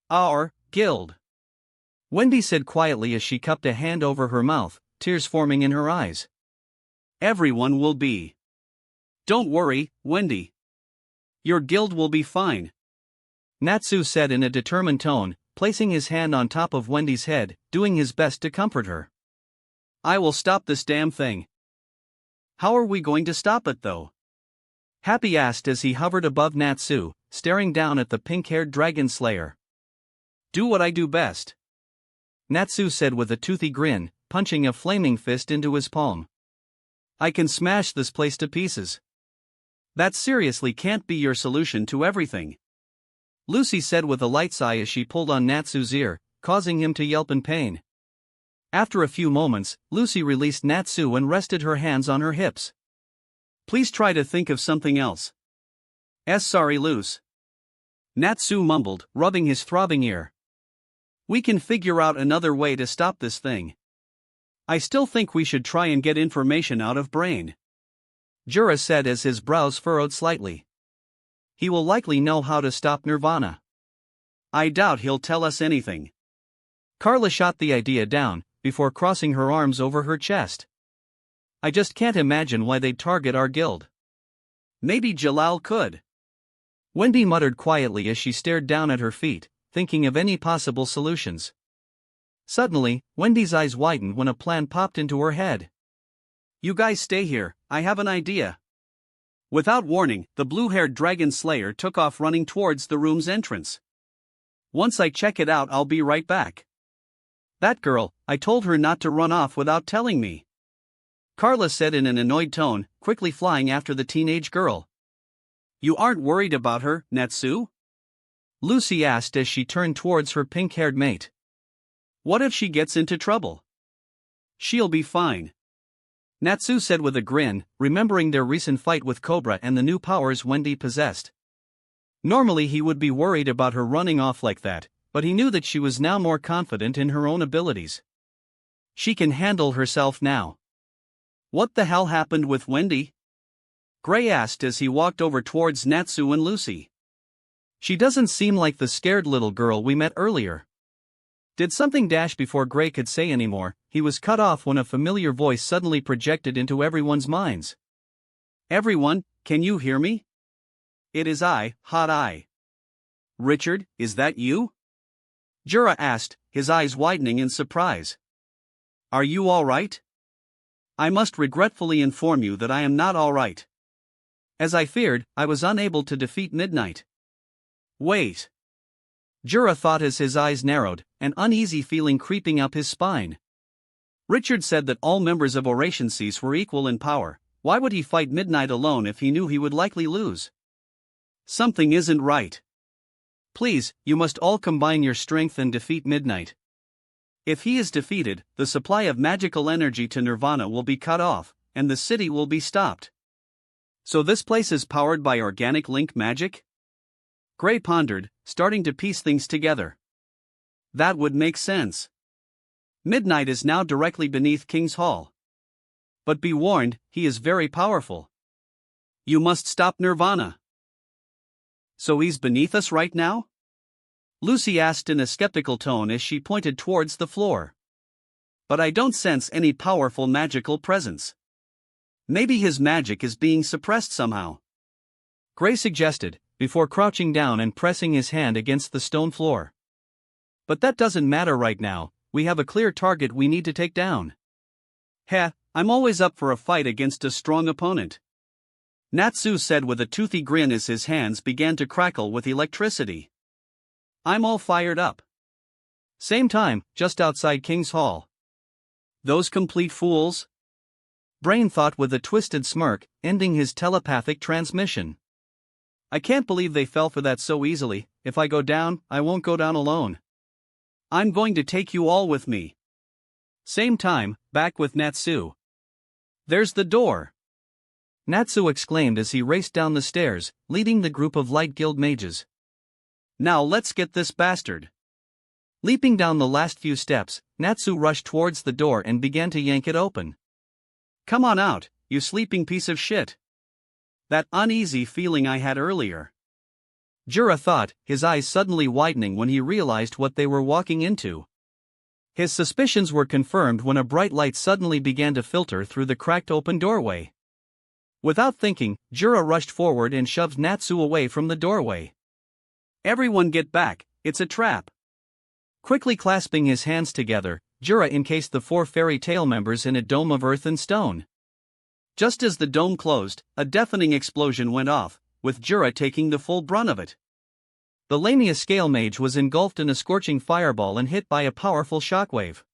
our guild. Wendy said quietly as she cupped a hand over her mouth, tears forming in her eyes. Everyone will be. Don't worry, Wendy. Your guild will be fine. Natsu said in a determined tone, placing his hand on top of Wendy's head, doing his best to comfort her. I will stop this damn thing. How are we going to stop it though? Happy asked as he hovered above Natsu, staring down at the pink-haired dragon slayer. Do what I do best. Natsu said with a toothy grin, punching a flaming fist into his palm. I can smash this place to pieces. That seriously can't be your solution to everything. Lucy said with a light sigh as she pulled on Natsu's ear, causing him to yelp in pain. After a few moments, Lucy released Natsu and rested her hands on her hips. Please try to think of something else. Sorry, Luce. Natsu mumbled, rubbing his throbbing ear. We can figure out another way to stop this thing. I still think we should try and get information out of Brain. Jura said as his brows furrowed slightly. He will likely know how to stop Nirvana. I doubt he'll tell us anything. Carla shot the idea down, before crossing her arms over her chest. I just can't imagine why they'd target our guild. Maybe Jalal could. Wendy muttered quietly as she stared down at her feet, thinking of any possible solutions. Suddenly, Wendy's eyes widened when a plan popped into her head. You guys stay here, I have an idea. Without warning, the blue-haired dragon slayer took off running towards the room's entrance. Once I check it out, I'll be right back. That girl, I told her not to run off without telling me. Carla said in an annoyed tone, quickly flying after the teenage girl. You aren't worried about her, Natsu? Lucy asked as she turned towards her pink-haired mate. What if she gets into trouble? She'll be fine. Natsu said with a grin, remembering their recent fight with Cobra and the new powers Wendy possessed. Normally he would be worried about her running off like that, but he knew that she was now more confident in her own abilities. She can handle herself now. What the hell happened with Wendy? Gray asked as he walked over towards Natsu and Lucy. She doesn't seem like the scared little girl we met earlier. Did something dash before Gray could say anymore? He was cut off when a familiar voice suddenly projected into everyone's minds. Everyone, can you hear me? It is I, Hot Eye. Richard, is that you? Jura asked, his eyes widening in surprise. Are you all right? I must regretfully inform you that I am not all right. As I feared, I was unable to defeat Midnight. Wait. Jura thought as his eyes narrowed, an uneasy feeling creeping up his spine. Richard said that all members of Oration Cease were equal in power. Why would he fight Midnight alone if he knew he would likely lose? Something isn't right. Please, you must all combine your strength and defeat Midnight. If he is defeated, the supply of magical energy to Nirvana will be cut off, and the city will be stopped. So this place is powered by organic link magic? Gray pondered, starting to piece things together. That would make sense. Midnight is now directly beneath King's Hall. But be warned, he is very powerful. You must stop Nirvana. So he's beneath us right now? Lucy asked in a skeptical tone as she pointed towards the floor. But I don't sense any powerful magical presence. Maybe his magic is being suppressed somehow. Gray suggested, before crouching down and pressing his hand against the stone floor. But that doesn't matter right now, we have a clear target we need to take down. Heh, I'm always up for a fight against a strong opponent. Natsu said with a toothy grin as his hands began to crackle with electricity. I'm all fired up. Same time, just outside King's Hall. Those complete fools? Brain thought with a twisted smirk, ending his telepathic transmission. I can't believe they fell for that so easily. If I go down, I won't go down alone. I'm going to take you all with me. Same time, back with Natsu. There's the door. Natsu exclaimed as he raced down the stairs, leading the group of Light Guild mages. Now let's get this bastard. Leaping down the last few steps, Natsu rushed towards the door and began to yank it open. Come on out, you sleeping piece of shit. That uneasy feeling I had earlier. Jura thought, his eyes suddenly widening when he realized what they were walking into. His suspicions were confirmed when a bright light suddenly began to filter through the cracked open doorway. Without thinking, Jura rushed forward and shoved Natsu away from the doorway. Everyone get back, it's a trap. Quickly clasping his hands together, Jura encased the 4 fairy tale members in a dome of earth and stone. Just as the dome closed, a deafening explosion went off, with Jura taking the full brunt of it. The Lamia Scale Mage was engulfed in a scorching fireball and hit by a powerful shockwave.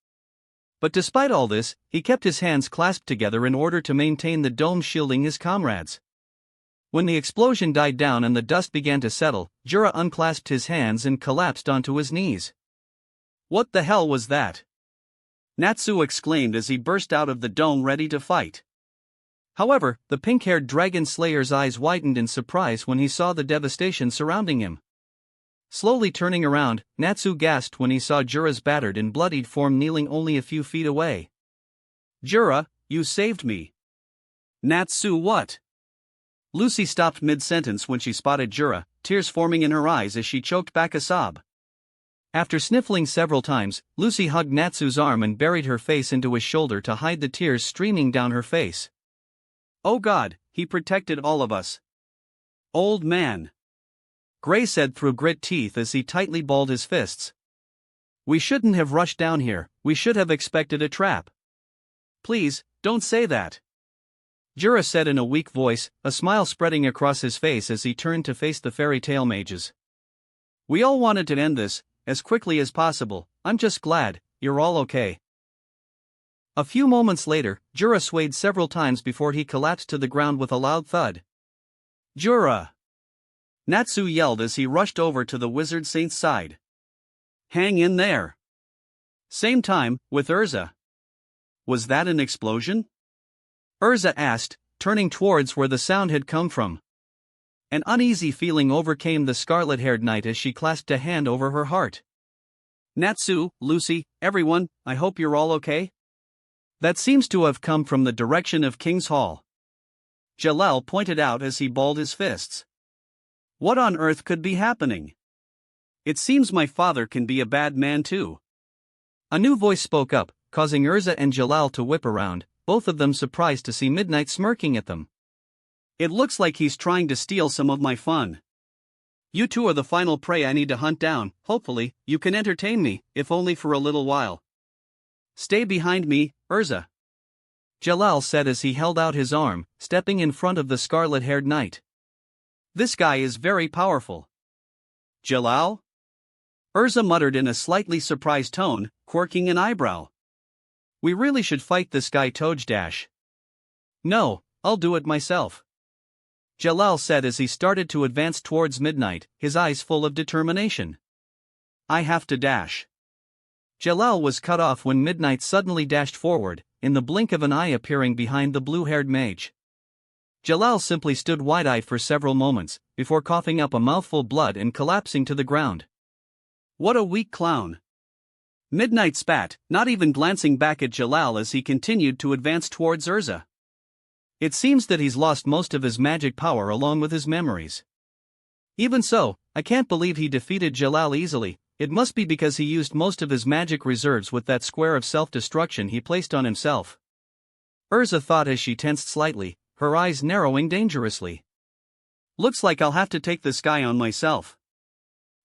But despite all this, he kept his hands clasped together in order to maintain the dome shielding his comrades. When the explosion died down and the dust began to settle, Jura unclasped his hands and collapsed onto his knees. What the hell was that? Natsu exclaimed as he burst out of the dome ready to fight. However, the pink-haired dragon slayer's eyes widened in surprise when he saw the devastation surrounding him. Slowly turning around, Natsu gasped when he saw Jura's battered and bloodied form kneeling only a few feet away. Jura, you saved me. Natsu what? Lucy stopped mid-sentence when she spotted Jura, tears forming in her eyes as she choked back a sob. After sniffling several times, Lucy hugged Natsu's arm and buried her face into his shoulder to hide the tears streaming down her face. Oh God, he protected all of us. Old man. Gray said through grit teeth as he tightly balled his fists. We shouldn't have rushed down here, we should have expected a trap. Please, don't say that. Jura said in a weak voice, a smile spreading across his face as he turned to face the fairy tale mages. We all wanted to end this, as quickly as possible. I'm just glad you're all okay. A few moments later, Jura swayed several times before he collapsed to the ground with a loud thud. Jura! Natsu yelled as he rushed over to the wizard saint's side. Hang in there! Same time, with Urza. Was that an explosion? Urza asked, turning towards where the sound had come from. An uneasy feeling overcame the scarlet-haired knight as she clasped a hand over her heart. Natsu, Lucy, everyone, I hope you're all okay? That seems to have come from the direction of King's Hall. Jalel pointed out as he balled his fists. What on earth could be happening? It seems my father can be a bad man too. A new voice spoke up, causing Urza and Jalal to whip around, both of them surprised to see Midnight smirking at them. It looks like he's trying to steal some of my fun. You two are the final prey I need to hunt down. Hopefully, you can entertain me, if only for a little while. Stay behind me, Urza, Jalal said as he held out his arm, stepping in front of the scarlet-haired knight. This guy is very powerful. Jalal? Urza muttered in a slightly surprised tone, quirking an eyebrow. We really should fight this guy Tojddash. No, I'll do it myself, Jalal said as he started to advance towards Midnight, his eyes full of determination. I have to dash. Jalal was cut off when Midnight suddenly dashed forward, in the blink of an eye appearing behind the blue-haired mage. Jalal simply stood wide-eyed for several moments, before coughing up a mouthful of blood and collapsing to the ground. What a weak clown. Midnight spat, not even glancing back at Jalal as he continued to advance towards Urza. It seems that he's lost most of his magic power along with his memories. Even so, I can't believe he defeated Jalal easily. It must be because he used most of his magic reserves with that square of self-destruction he placed on himself. Urza thought as she tensed slightly, her eyes narrowing dangerously. Looks like I'll have to take this guy on myself.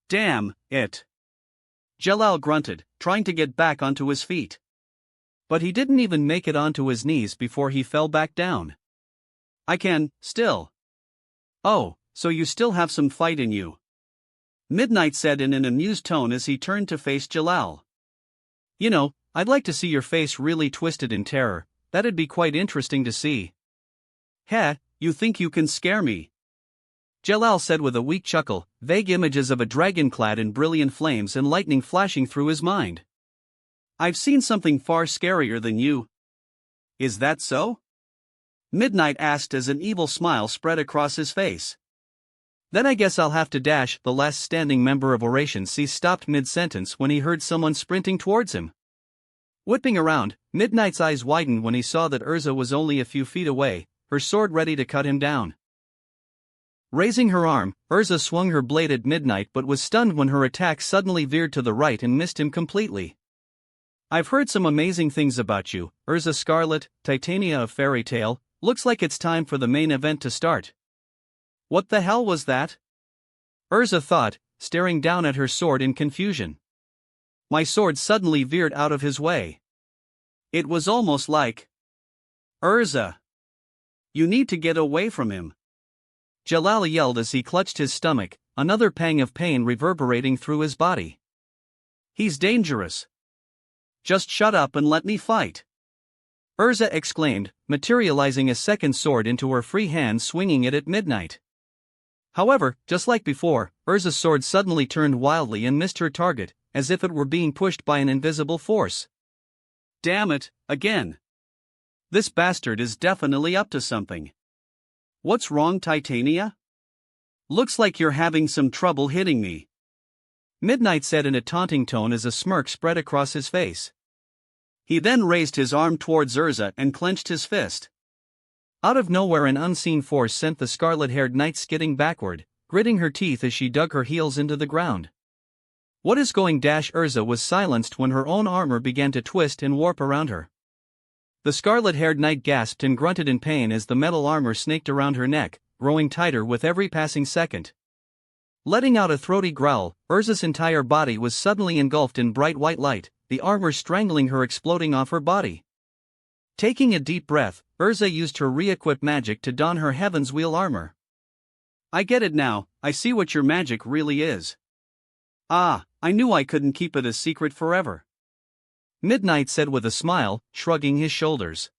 Damn it. Jalal grunted, trying to get back onto his feet. But he didn't even make it onto his knees before he fell back down. I can, still. Oh, so you still have some fight in you, Midnight said in an amused tone as he turned to face Jalal. You know, I'd like to see your face really twisted in terror. That'd be quite interesting to see. Heh, you think you can scare me? Jalal said with a weak chuckle, vague images of a dragon clad in brilliant flames and lightning flashing through his mind. I've seen something far scarier than you. Is that so? Midnight asked as an evil smile spread across his face. Then I guess I'll have to dash. The last standing member of Oration C stopped mid-sentence when he heard someone sprinting towards him. Whipping around, Midnight's eyes widened when he saw that Urza was only a few feet away, her sword ready to cut him down. Raising her arm, Urza swung her blade at Midnight but was stunned when her attack suddenly veered to the right and missed him completely. I've heard some amazing things about you, Urza Scarlet, Titania of Fairy Tale. Looks like it's time for the main event to start. What the hell was that? Urza thought, staring down at her sword in confusion. My sword suddenly veered out of his way. It was almost like... Urza! You need to get away from him. Jalal yelled as he clutched his stomach, another pang of pain reverberating through his body. He's dangerous. Just shut up and let me fight, Urza exclaimed, materializing a second sword into her free hand, swinging it at Midnight. However, just like before, Urza's sword suddenly turned wildly and missed her target, as if it were being pushed by an invisible force. Damn it, again. This bastard is definitely up to something. What's wrong, Titania? Looks like you're having some trouble hitting me, Midnight said in a taunting tone as a smirk spread across his face. He then raised his arm towards Urza and clenched his fist. Out of nowhere an unseen force sent the scarlet-haired knight skidding backward, gritting her teeth as she dug her heels into the ground. What is going? Urza was silenced when her own armor began to twist and warp around her. The scarlet-haired knight gasped and grunted in pain as the metal armor snaked around her neck, growing tighter with every passing second. Letting out a throaty growl, Urza's entire body was suddenly engulfed in bright white light, the armor strangling her, exploding off her body. Taking a deep breath, Urza used her re-equip magic to don her Heaven's Wheel armor. I get it now, I see what your magic really is. Ah, I knew I couldn't keep it a secret forever, Midnight said with a smile, shrugging his shoulders.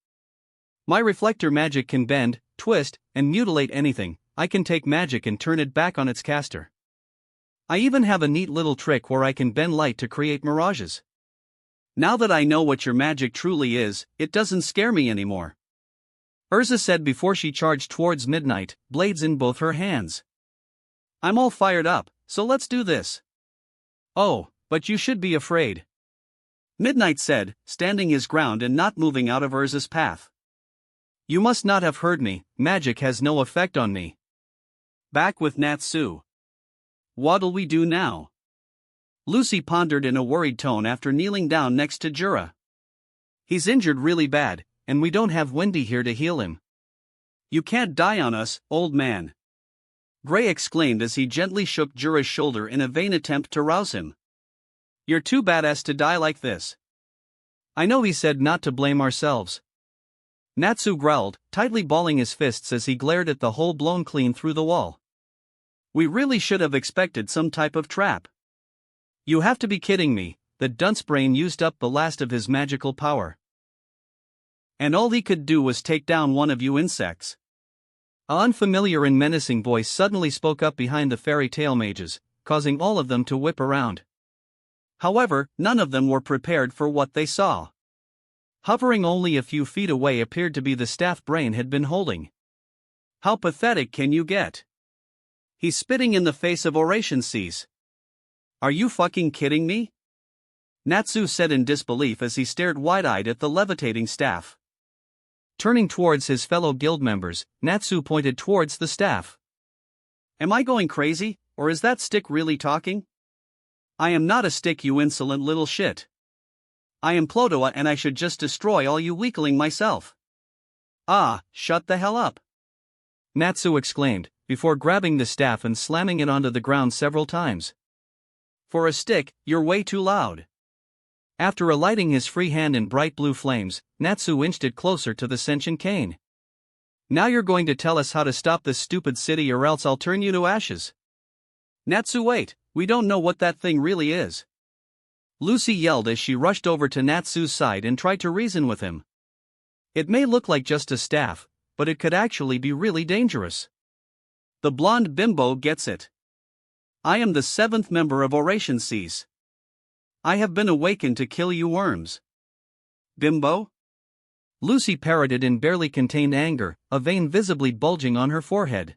My reflector magic can bend, twist, and mutilate anything. I can take magic and turn it back on its caster. I even have a neat little trick where I can bend light to create mirages. Now that I know what your magic truly is, it doesn't scare me anymore, Urza said before she charged towards Midnight, blades in both her hands. I'm all fired up, so let's do this. Oh, but you should be afraid, Midnight said, standing his ground and not moving out of Urza's path. You must not have heard me, magic has no effect on me. Back with Natsu. What'll we do now? Lucy pondered in a worried tone after kneeling down next to Jura. He's injured really bad, and we don't have Wendy here to heal him. You can't die on us, old man. Gray exclaimed as he gently shook Jura's shoulder in a vain attempt to rouse him. You're too badass to die like this. I know he said not to blame ourselves. Natsu growled, tightly balling his fists as he glared at the hole blown clean through the wall. We really should have expected some type of trap. You have to be kidding me, the dunce brain used up the last of his magical power. And all he could do was take down one of you insects. An unfamiliar and menacing voice suddenly spoke up behind the fairy tale mages, causing all of them to whip around. However, none of them were prepared for what they saw. Hovering only a few feet away appeared to be the staff Brain had been holding. How pathetic can you get? He's spitting in the face of Oration Seas. Are you fucking kidding me? Natsu said in disbelief as he stared wide-eyed at the levitating staff. Turning towards his fellow guild members, Natsu pointed towards the staff. Am I going crazy, or is that stick really talking? I am not a stick, you insolent little shit. I am Plodoa and I should just destroy all you weakling myself. Ah, shut the hell up. Natsu exclaimed, before grabbing the staff and slamming it onto the ground several times. For a stick, you're way too loud. After alighting his free hand in bright blue flames, Natsu inched it closer to the sentient cane. Now you're going to tell us how to stop this stupid city or else I'll turn you to ashes. Natsu, wait, we don't know what that thing really is. Lucy yelled as she rushed over to Natsu's side and tried to reason with him. It may look like just a staff, but it could actually be really dangerous. The blonde bimbo gets it. I am the 7th member of Oration Seas. I have been awakened to kill you worms. Bimbo? Lucy parroted in barely contained anger, a vein visibly bulging on her forehead.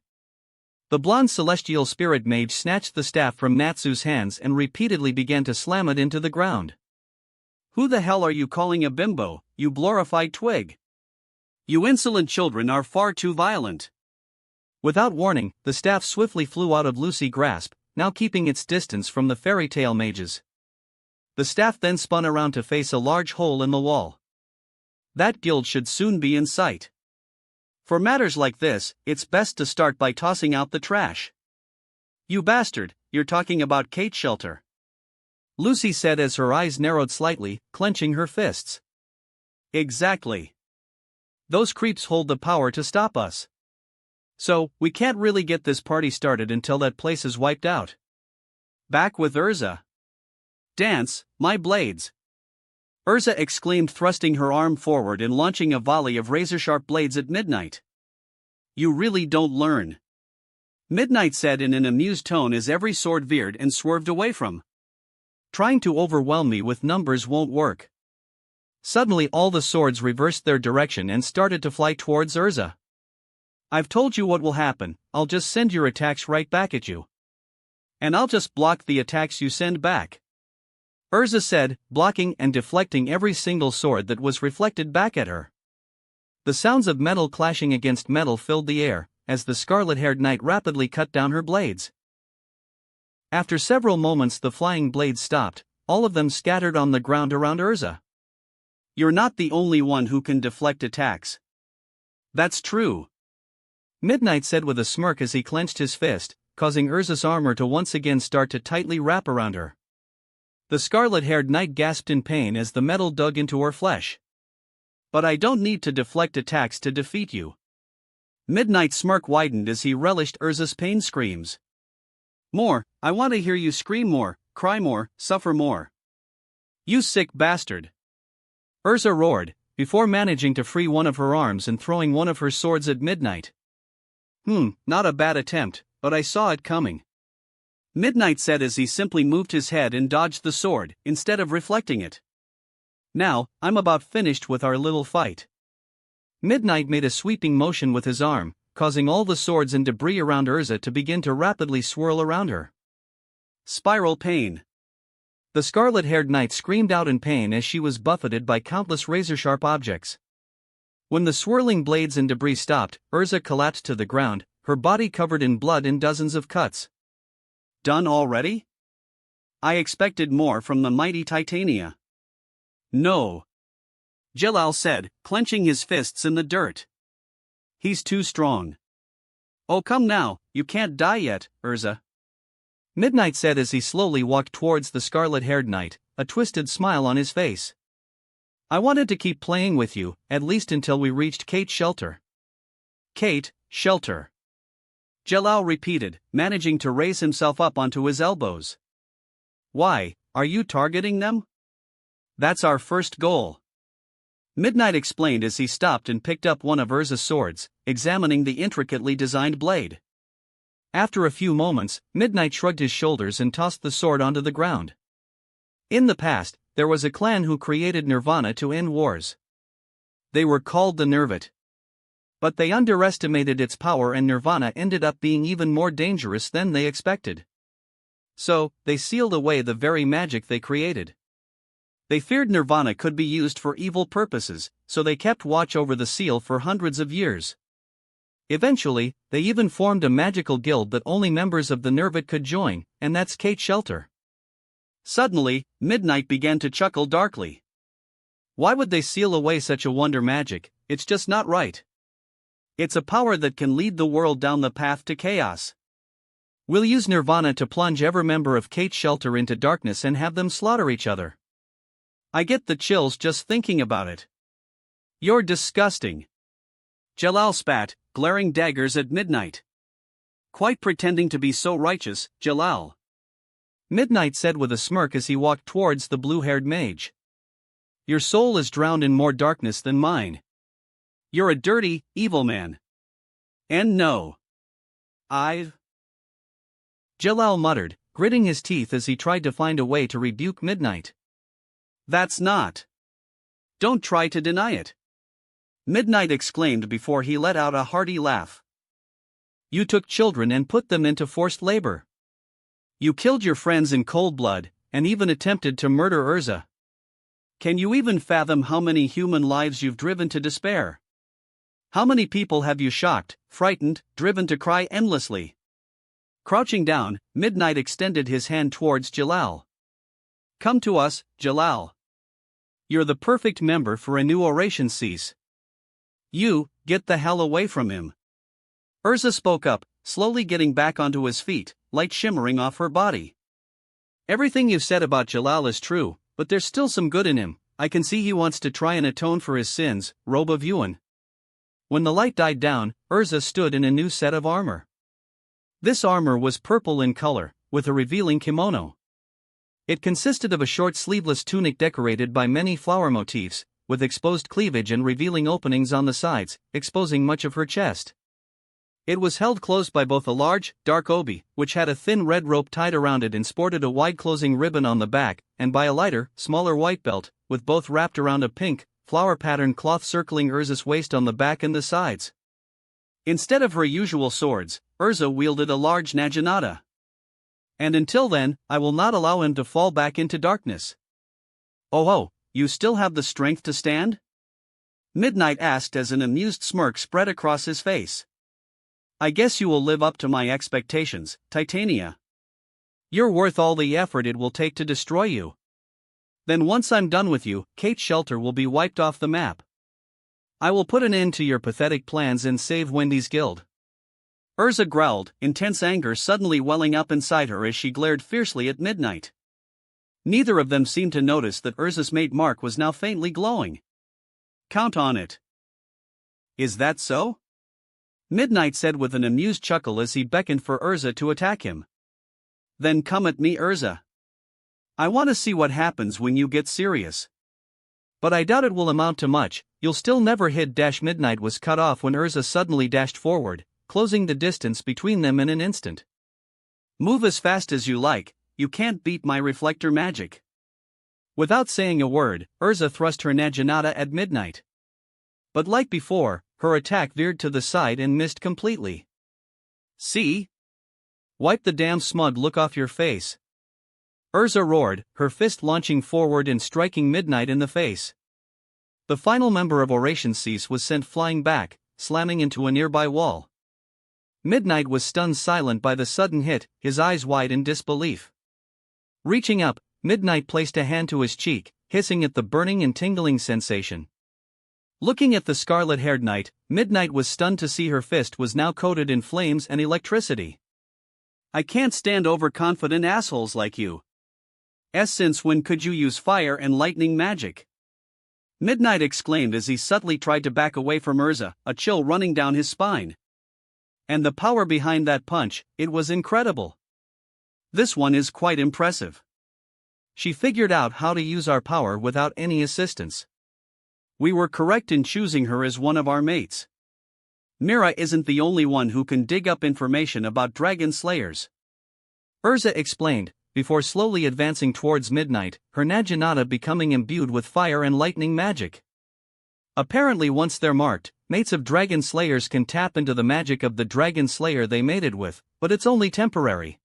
The blonde celestial spirit mage snatched the staff from Natsu's hands and repeatedly began to slam it into the ground. Who the hell are you calling a bimbo, you glorified twig? You insolent children are far too violent. Without warning, the staff swiftly flew out of Lucy's grasp, now keeping its distance from the fairy tale mages. The staff then spun around to face a large hole in the wall. That guild should soon be in sight. For matters like this, it's best to start by tossing out the trash. You bastard, you're talking about Kate's shelter. Lucy said as her eyes narrowed slightly, clenching her fists. Exactly. Those creeps hold the power to stop us. So, we can't really get this party started until that place is wiped out. Back with Urza. Dance, my blades. Urza exclaimed, thrusting her arm forward and launching a volley of razor-sharp blades at Midnight. You really don't learn. Midnight said in an amused tone as every sword veered and swerved away from. Trying to overwhelm me with numbers won't work. Suddenly all the swords reversed their direction and started to fly towards Urza. I've told you what will happen, I'll just send your attacks right back at you. And I'll just block the attacks you send back. Urza said, blocking and deflecting every single sword that was reflected back at her. The sounds of metal clashing against metal filled the air, as the scarlet-haired knight rapidly cut down her blades. After several moments the flying blades stopped, all of them scattered on the ground around Urza. You're not the only one who can deflect attacks. That's true. Midnight said with a smirk as he clenched his fist, causing Urza's armor to once again start to tightly wrap around her. The scarlet-haired knight gasped in pain as the metal dug into her flesh. But I don't need to deflect attacks to defeat you. Midnight's smirk widened as he relished Urza's pain screams. More, I want to hear you scream more, cry more, suffer more. You sick bastard. Urza roared, before managing to free one of her arms and throwing one of her swords at Midnight. Not a bad attempt, but I saw it coming. Midnight said as he simply moved his head and dodged the sword, instead of reflecting it. Now, I'm about finished with our little fight. Midnight made a sweeping motion with his arm, causing all the swords and debris around Urza to begin to rapidly swirl around her. Spiral pain. The scarlet-haired knight screamed out in pain as she was buffeted by countless razor-sharp objects. When the swirling blades and debris stopped, Urza collapsed to the ground, her body covered in blood and dozens of cuts. Done already? I expected more from the mighty Titania. No. Jalal said, clenching his fists in the dirt. He's too strong. Oh come now, you can't die yet, Urza. Midnight said as he slowly walked towards the scarlet-haired knight, a twisted smile on his face. I wanted to keep playing with you, at least until we reached Kate's shelter. Kate, shelter. Jalal repeated, managing to raise himself up onto his elbows. Why, are you targeting them? That's our first goal. Midnight explained as he stopped and picked up one of Urza's swords, examining the intricately designed blade. After a few moments, Midnight shrugged his shoulders and tossed the sword onto the ground. In the past, there was a clan who created Nirvana to end wars. They were called the Nervit. But they underestimated its power and Nirvana ended up being even more dangerous than they expected. So, they sealed away the very magic they created. They feared Nirvana could be used for evil purposes, so they kept watch over the seal for hundreds of years. Eventually, they even formed a magical guild that only members of the Nervit could join, and that's Kate's shelter. Suddenly, Midnight began to chuckle darkly. Why would they seal away such a wonder magic? It's just not right. It's a power that can lead the world down the path to chaos. We'll use Nirvana to plunge every member of Kate's shelter into darkness and have them slaughter each other. I get the chills just thinking about it. You're disgusting. Jalal spat, glaring daggers at Midnight. Quite pretending to be so righteous, Jalal. Midnight said with a smirk as he walked towards the blue-haired mage. Your soul is drowned in more darkness than mine. You're a dirty, evil man. And no. Jalal muttered, gritting his teeth as he tried to find a way to rebuke Midnight. That's not. Don't try to deny it. Midnight exclaimed before he let out a hearty laugh. You took children and put them into forced labor. You killed your friends in cold blood, and even attempted to murder Urza. Can you even fathom how many human lives you've driven to despair? How many people have you shocked, frightened, driven to cry endlessly? Crouching down, Midnight extended his hand towards Jalal. Come to us, Jalal. You're the perfect member for a new oration cease. You, get the hell away from him. Urza spoke up, slowly getting back onto his feet, light shimmering off her body. Everything you've said about Jalal is true, but there's still some good in him. I can see he wants to try and atone for his sins, Robe of Yuan. When the light died down, Urza stood in a new set of armor. This armor was purple in color, with a revealing kimono. It consisted of a short sleeveless tunic decorated by many flower motifs, with exposed cleavage and revealing openings on the sides, exposing much of her chest. It was held closed by both a large, dark obi, which had a thin red rope tied around it and sported a wide closing ribbon on the back, and by a lighter, smaller white belt, with both wrapped around a pink, flower-patterned cloth circling Urza's waist on the back and the sides. Instead of her usual swords, Urza wielded a large naginata. And until then, I will not allow him to fall back into darkness. Oh, you still have the strength to stand? Midnight asked as an amused smirk spread across his face. I guess you will live up to my expectations, Titania. You're worth all the effort it will take to destroy you. Then once I'm done with you, Kate's shelter will be wiped off the map. I will put an end to your pathetic plans and save Wendy's guild. Urza growled, intense anger suddenly welling up inside her as she glared fiercely at Midnight. Neither of them seemed to notice that Urza's mate Mark was now faintly glowing. Count on it. Is that so? Midnight said with an amused chuckle as he beckoned for Urza to attack him. Then come at me, Urza. I want to see what happens when you get serious. But I doubt it will amount to much. You'll still never hit. Midnight was cut off when Urza suddenly dashed forward, closing the distance between them in an instant. Move as fast as you like, you can't beat my reflector magic. Without saying a word, Urza thrust her naginata at Midnight. But like before, her attack veered to the side and missed completely. See? Wipe the damn smug look off your face. Urza roared, her fist launching forward and striking Midnight in the face. The final member of Oration Cease was sent flying back, slamming into a nearby wall. Midnight was stunned silent by the sudden hit, his eyes wide in disbelief. Reaching up, Midnight placed a hand to his cheek, hissing at the burning and tingling sensation. Looking at the scarlet-haired knight, Midnight was stunned to see her fist was now coated in flames and electricity. I can't stand overconfident assholes like you. Since when could you use fire and lightning magic? Midnight exclaimed as he subtly tried to back away from Urza, a chill running down his spine. And the power behind that punch, it was incredible. This one is quite impressive. She figured out how to use our power without any assistance. We were correct in choosing her as one of our mates. Mira isn't the only one who can dig up information about dragon slayers. Urza explained, before slowly advancing towards Midnight, her Naginata becoming imbued with fire and lightning magic. Apparently once they're marked, mates of dragon slayers can tap into the magic of the dragon slayer they mated with, but it's only temporary.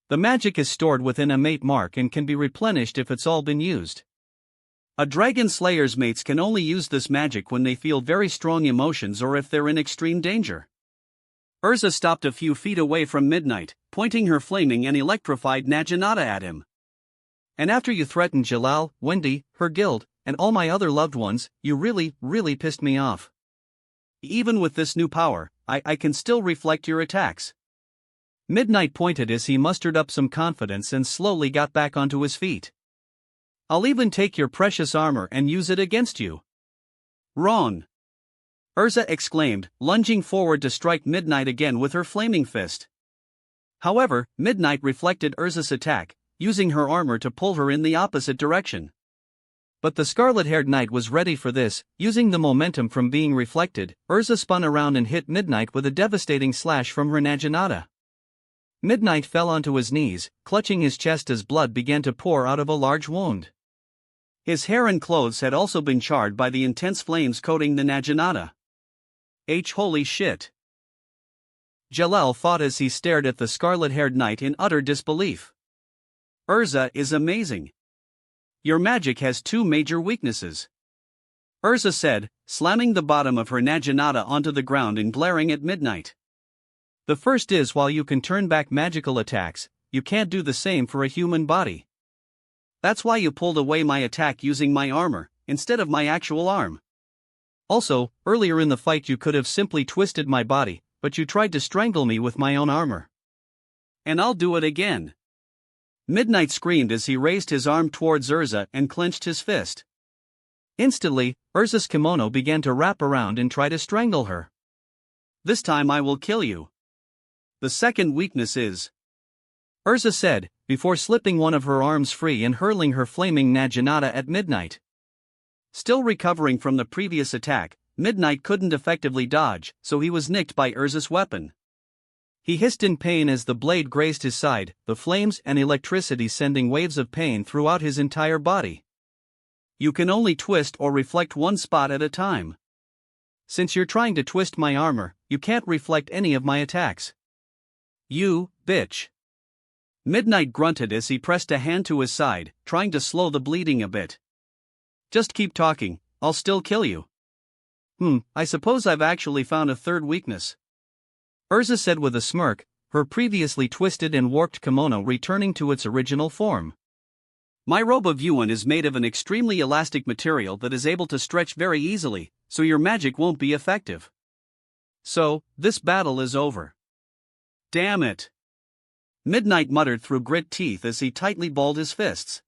The magic is stored within a mate mark and can be replenished if it's all been used. A dragon slayer's mates can only use this magic when they feel very strong emotions or if they're in extreme danger. Urza stopped a few feet away from Midnight, pointing her flaming and electrified Naginata at him. And after you threatened Jalal, Wendy, her guild, and all my other loved ones, you really pissed me off. Even with this new power, I can still reflect your attacks. Midnight pointed as he mustered up some confidence and slowly got back onto his feet. I'll even take your precious armor and use it against you. Wrong! Urza exclaimed, lunging forward to strike Midnight again with her flaming fist. However, Midnight reflected Urza's attack, using her armor to pull her in the opposite direction. But the scarlet-haired knight was ready for this. Using the momentum from being reflected, Urza spun around and hit Midnight with a devastating slash from her Naginata. Midnight fell onto his knees, clutching his chest as blood began to pour out of a large wound. His hair and clothes had also been charred by the intense flames coating the Naginata. Holy shit! Jalal thought as he stared at the scarlet-haired knight in utter disbelief. Urza is amazing. Your magic has two major weaknesses. Urza said, slamming the bottom of her Naginata onto the ground and glaring at Midnight. The first is while you can turn back magical attacks, you can't do the same for a human body. That's why you pulled away my attack using my armor, instead of my actual arm. Also, earlier in the fight you could have simply twisted my body, but you tried to strangle me with my own armor. And I'll do it again. Midnight screamed as he raised his arm towards Urza and clenched his fist. Instantly, Urza's kimono began to wrap around and try to strangle her. This time I will kill you. The second weakness is, Urza said, before slipping one of her arms free and hurling her flaming Naginata at Midnight. Still recovering from the previous attack, Midnight couldn't effectively dodge, so he was nicked by Urza's weapon. He hissed in pain as the blade grazed his side, the flames and electricity sending waves of pain throughout his entire body. You can only twist or reflect one spot at a time. Since you're trying to twist my armor, you can't reflect any of my attacks. You bitch. Midnight grunted as he pressed a hand to his side, trying to slow the bleeding a bit. Just keep talking, I'll still kill you. I suppose I've actually found a third weakness. Urza said with a smirk, her previously twisted and warped kimono returning to its original form. My robe of Yuan is made of an extremely elastic material that is able to stretch very easily, so your magic won't be effective. So, this battle is over. Damn it! Midnight muttered through grit teeth as he tightly balled his fists.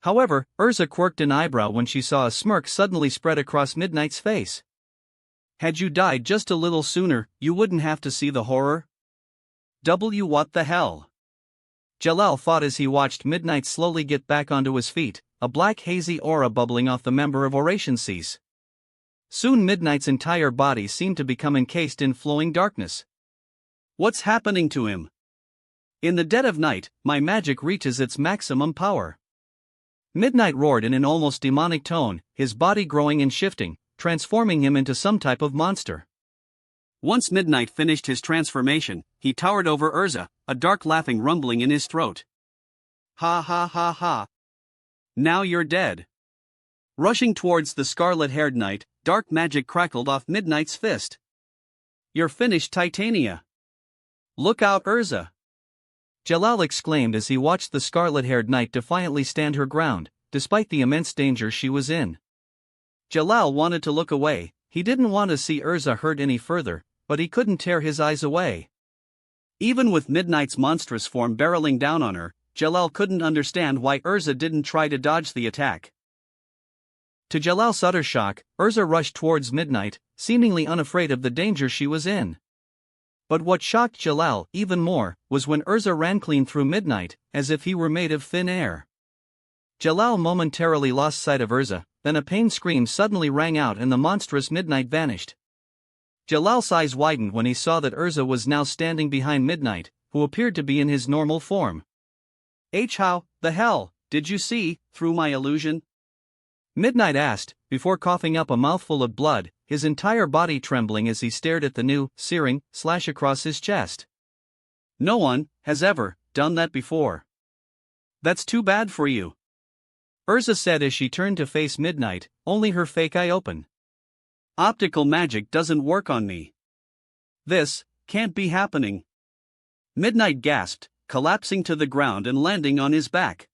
However, Urza quirked an eyebrow when she saw a smirk suddenly spread across Midnight's face. Had you died just a little sooner, you wouldn't have to see the horror. What the hell? Jalal thought as he watched Midnight slowly get back onto his feet, a black hazy aura bubbling off the member of Oration Cease. Soon Midnight's entire body seemed to become encased in flowing darkness. What's happening to him? In the dead of night, my magic reaches its maximum power. Midnight roared in an almost demonic tone, his body growing and shifting, transforming him into some type of monster. Once Midnight finished his transformation, he towered over Urza, a dark laughing rumbling in his throat. Ha ha ha ha. Now you're dead. Rushing towards the scarlet-haired knight, dark magic crackled off Midnight's fist. You're finished, Titania. Look out, Urza. Jalal exclaimed as he watched the scarlet-haired knight defiantly stand her ground, despite the immense danger she was in. Jalal wanted to look away, he didn't want to see Urza hurt any further, but he couldn't tear his eyes away. Even with Midnight's monstrous form barreling down on her, Jalal couldn't understand why Urza didn't try to dodge the attack. To Jalal's utter shock, Urza rushed towards Midnight, seemingly unafraid of the danger she was in. But what shocked Jalal even more was when Urza ran clean through Midnight, as if he were made of thin air. Jalal momentarily lost sight of Urza, then a pain scream suddenly rang out and the monstrous Midnight vanished. Jalal's eyes widened when he saw that Urza was now standing behind Midnight, who appeared to be in his normal form. How the hell did you see through my illusion? Midnight asked, before coughing up a mouthful of blood, his entire body trembling as he stared at the new, searing slash across his chest. No one has ever done that before. That's too bad for you, Urza said as she turned to face Midnight, only her fake eye open. Optical magic doesn't work on me. This can't be happening. Midnight gasped, collapsing to the ground and landing on his back.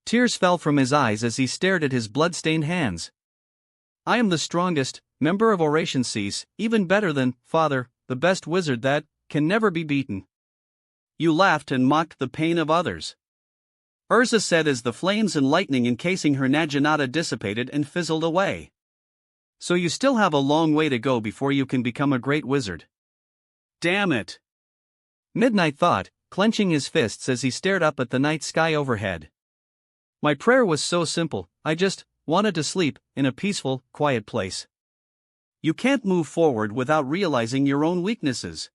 Tears fell from his eyes as he stared at his blood-stained hands. I am the strongest member of Oration Cease, even better than Father, the best wizard that can never be beaten. You laughed and mocked the pain of others, Urza said as the flames and lightning encasing her Naginata dissipated and fizzled away. So you still have a long way to go before you can become a great wizard. Damn it! Midnight thought, clenching his fists as he stared up at the night sky overhead. My prayer was so simple, I just wanted to sleep in a peaceful, quiet place. You can't move forward without realizing your own weaknesses,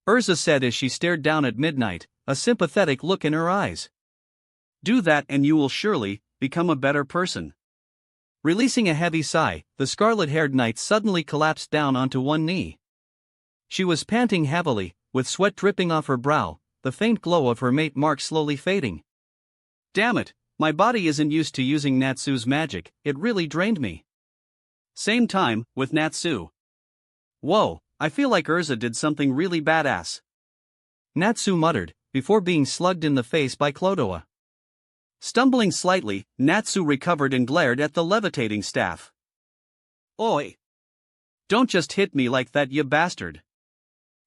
Urza said as she stared down at Midnight, a sympathetic look in her eyes. Do that and you will surely become a better person. Releasing a heavy sigh, the scarlet-haired knight suddenly collapsed down onto one knee. She was panting heavily, with sweat dripping off her brow, the faint glow of her mate mark slowly fading. Damn it, my body isn't used to using Natsu's magic, it really drained me. Same time, with Natsu. Whoa, I feel like Urza did something really badass, Natsu muttered, before being slugged in the face by Clodoa. Stumbling slightly, Natsu recovered and glared at the levitating staff. Oi! Don't just hit me like that, you bastard!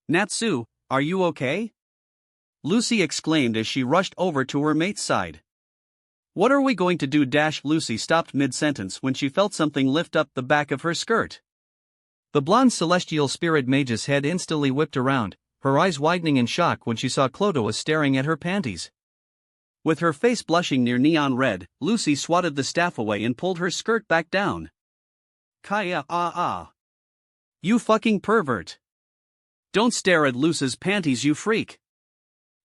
Natsu, are you okay? Lucy exclaimed as she rushed over to her mate's side. What are we going to do? Lucy stopped mid-sentence when she felt something lift up the back of her skirt. The blonde celestial spirit mage's head instantly whipped around, her eyes widening in shock when she saw Clodoa staring at her panties. With her face blushing near neon red, Lucy swatted the staff away and pulled her skirt back down. Kaya You fucking pervert! Don't stare at Lucy's panties, you freak!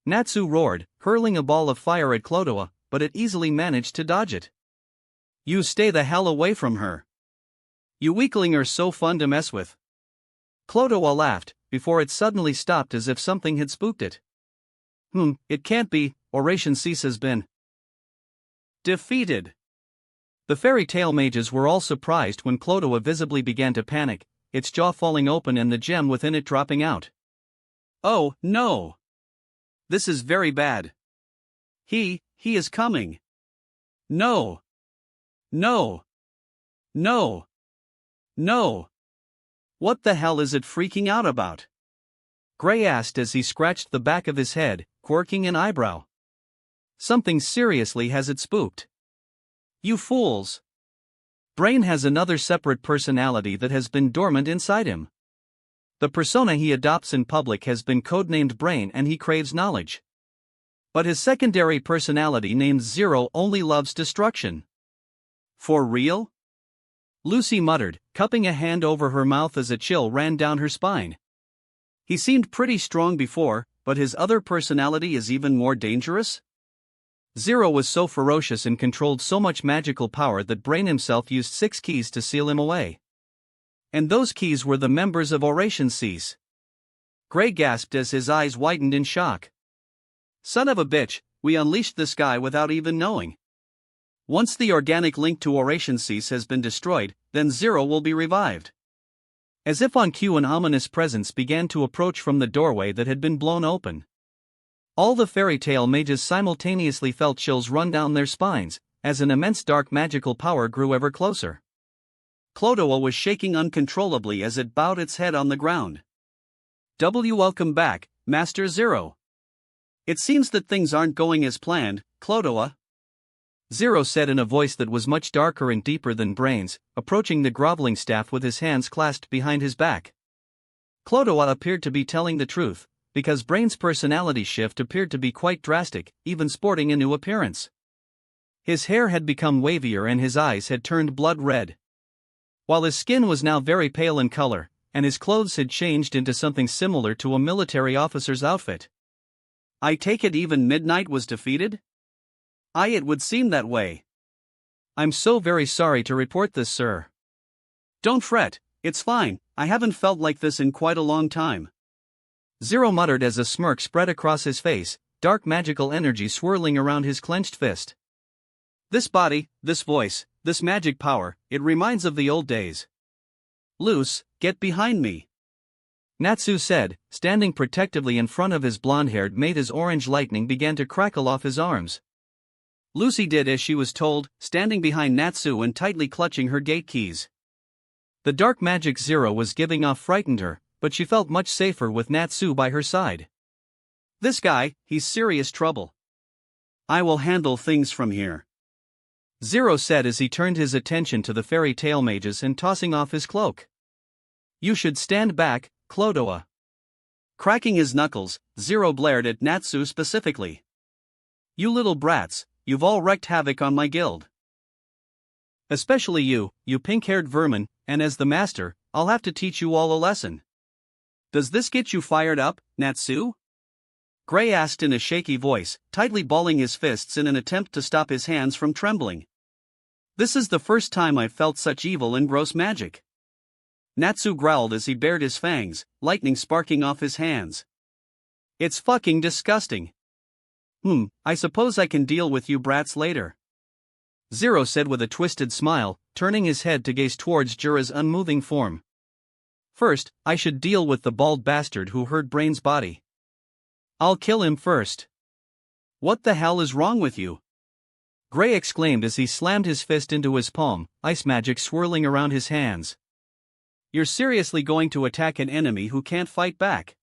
Natsu roared, hurling a ball of fire at Clodoa, but it easily managed to dodge it. You stay the hell away from her! You weakling are so fun to mess with! Clodoa laughed, before it suddenly stopped as if something had spooked it. It can't be. Oration Cease has been defeated. The fairy tale mages were all surprised when Clodoa visibly began to panic, its jaw falling open and the gem within it dropping out. Oh, no! This is very bad. He is coming. No! No! No! No! What the hell is it freaking out about? Gray asked as he scratched the back of his head, quirking an eyebrow. Something seriously has it spooked. You fools! Brain has another separate personality that has been dormant inside him. The persona he adopts in public has been codenamed Brain and he craves knowledge. But his secondary personality named Zero only loves destruction. For real? Lucy muttered, cupping a hand over her mouth as a chill ran down her spine. He seemed pretty strong before, but his other personality is even more dangerous? Zero was so ferocious and controlled so much magical power that Brain himself used 6 keys to seal him away. And those keys were the members of Oration Cease. Gray gasped as his eyes widened in shock. Son of a bitch, we unleashed this guy without even knowing. Once the organic link to Oration Cease has been destroyed, then Zero will be revived. As if on cue, an ominous presence began to approach from the doorway that had been blown open. All the fairy tale mages simultaneously felt chills run down their spines, as an immense dark magical power grew ever closer. Clodoa was shaking uncontrollably as it bowed its head on the ground. Welcome back, Master Zero. It seems that things aren't going as planned, Clodoa. Zero said in a voice that was much darker and deeper than Brain's, approaching the groveling staff with his hands clasped behind his back. Clodoa appeared to be telling the truth, because Brain's personality shift appeared to be quite drastic, even sporting a new appearance. His hair had become wavier and his eyes had turned blood red, while his skin was now very pale in color, and his clothes had changed into something similar to a military officer's outfit. I take it even Midnight was defeated? It would seem that way. I'm so very sorry to report this, sir. Don't fret, it's fine, I haven't felt like this in quite a long time. Zero muttered as a smirk spread across his face, dark magical energy swirling around his clenched fist. This body, this voice, this magic power, it reminds of the old days. Luce, get behind me. Natsu said, standing protectively in front of his blonde-haired mate as orange lightning began to crackle off his arms. Lucy did as she was told, standing behind Natsu and tightly clutching her gate keys. The dark magic Zero was giving off frightened her, but she felt much safer with Natsu by her side. This guy, he's serious trouble. I will handle things from here, Zero said as he turned his attention to the fairy tale mages and tossing off his cloak. You should stand back, Clodoa. Cracking his knuckles, Zero blared at Natsu specifically. You little brats, you've all wreaked havoc on my guild. Especially you pink-haired vermin, and as the master, I'll have to teach you all a lesson. Does this get you fired up, Natsu? Gray asked in a shaky voice, tightly balling his fists in an attempt to stop his hands from trembling. This is the first time I've felt such evil and gross magic. Natsu growled as he bared his fangs, lightning sparking off his hands. It's fucking disgusting. I suppose I can deal with you brats later, Zero said with a twisted smile, turning his head to gaze towards Jura's unmoving form. First, I should deal with the bald bastard who hurt Brain's body. I'll kill him first. What the hell is wrong with you? Gray exclaimed as he slammed his fist into his palm, ice magic swirling around his hands. You're seriously going to attack an enemy who can't fight back?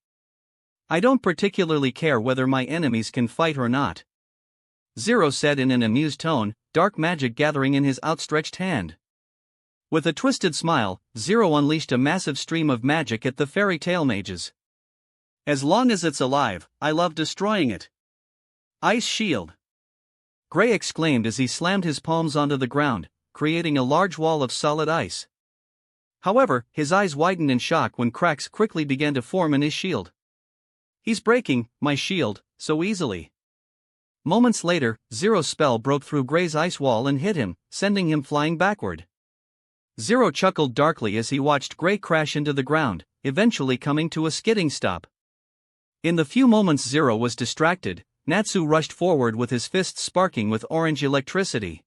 I don't particularly care whether my enemies can fight or not, Zero said in an amused tone, dark magic gathering in his outstretched hand. With a twisted smile, Zero unleashed a massive stream of magic at the fairy tale mages. As long as it's alive, I love destroying it. Ice shield! Gray exclaimed as he slammed his palms onto the ground, creating a large wall of solid ice. However, his eyes widened in shock when cracks quickly began to form in his shield. He's breaking my shield so easily. Moments later, Zero's spell broke through Gray's ice wall and hit him, sending him flying backward. Zero chuckled darkly as he watched Gray crash into the ground, eventually coming to a skidding stop. In the few moments Zero was distracted, Natsu rushed forward with his fists sparking with orange electricity.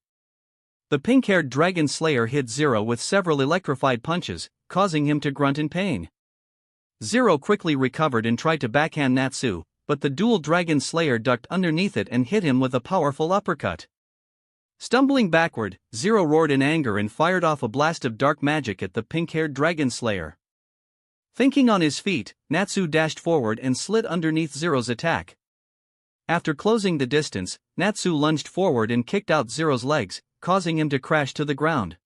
The pink-haired dragon slayer hit Zero with several electrified punches, causing him to grunt in pain. Zero quickly recovered and tried to backhand Natsu, but the dual dragon slayer ducked underneath it and hit him with a powerful uppercut. Stumbling backward, Zero roared in anger and fired off a blast of dark magic at the pink-haired dragon slayer. Thinking on his feet, Natsu dashed forward and slid underneath Zero's attack. After closing the distance, Natsu lunged forward and kicked out Zero's legs, causing him to crash to the ground.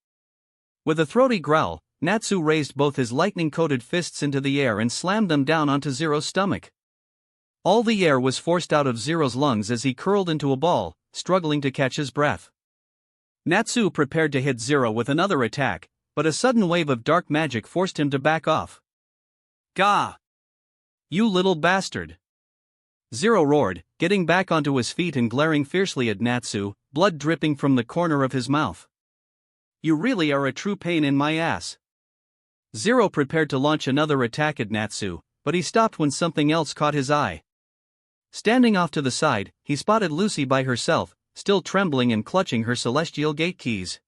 With a throaty growl, Natsu raised both his lightning-coated fists into the air and slammed them down onto Zero's stomach. All the air was forced out of Zero's lungs as he curled into a ball, struggling to catch his breath. Natsu prepared to hit Zero with another attack, but a sudden wave of dark magic forced him to back off. Gah! You little bastard! Zero roared, getting back onto his feet and glaring fiercely at Natsu, blood dripping from the corner of his mouth. You really are a true pain in my ass. Zero prepared to launch another attack at Natsu, but he stopped when something else caught his eye. Standing off to the side, he spotted Lucy by herself, still trembling and clutching her celestial gate keys.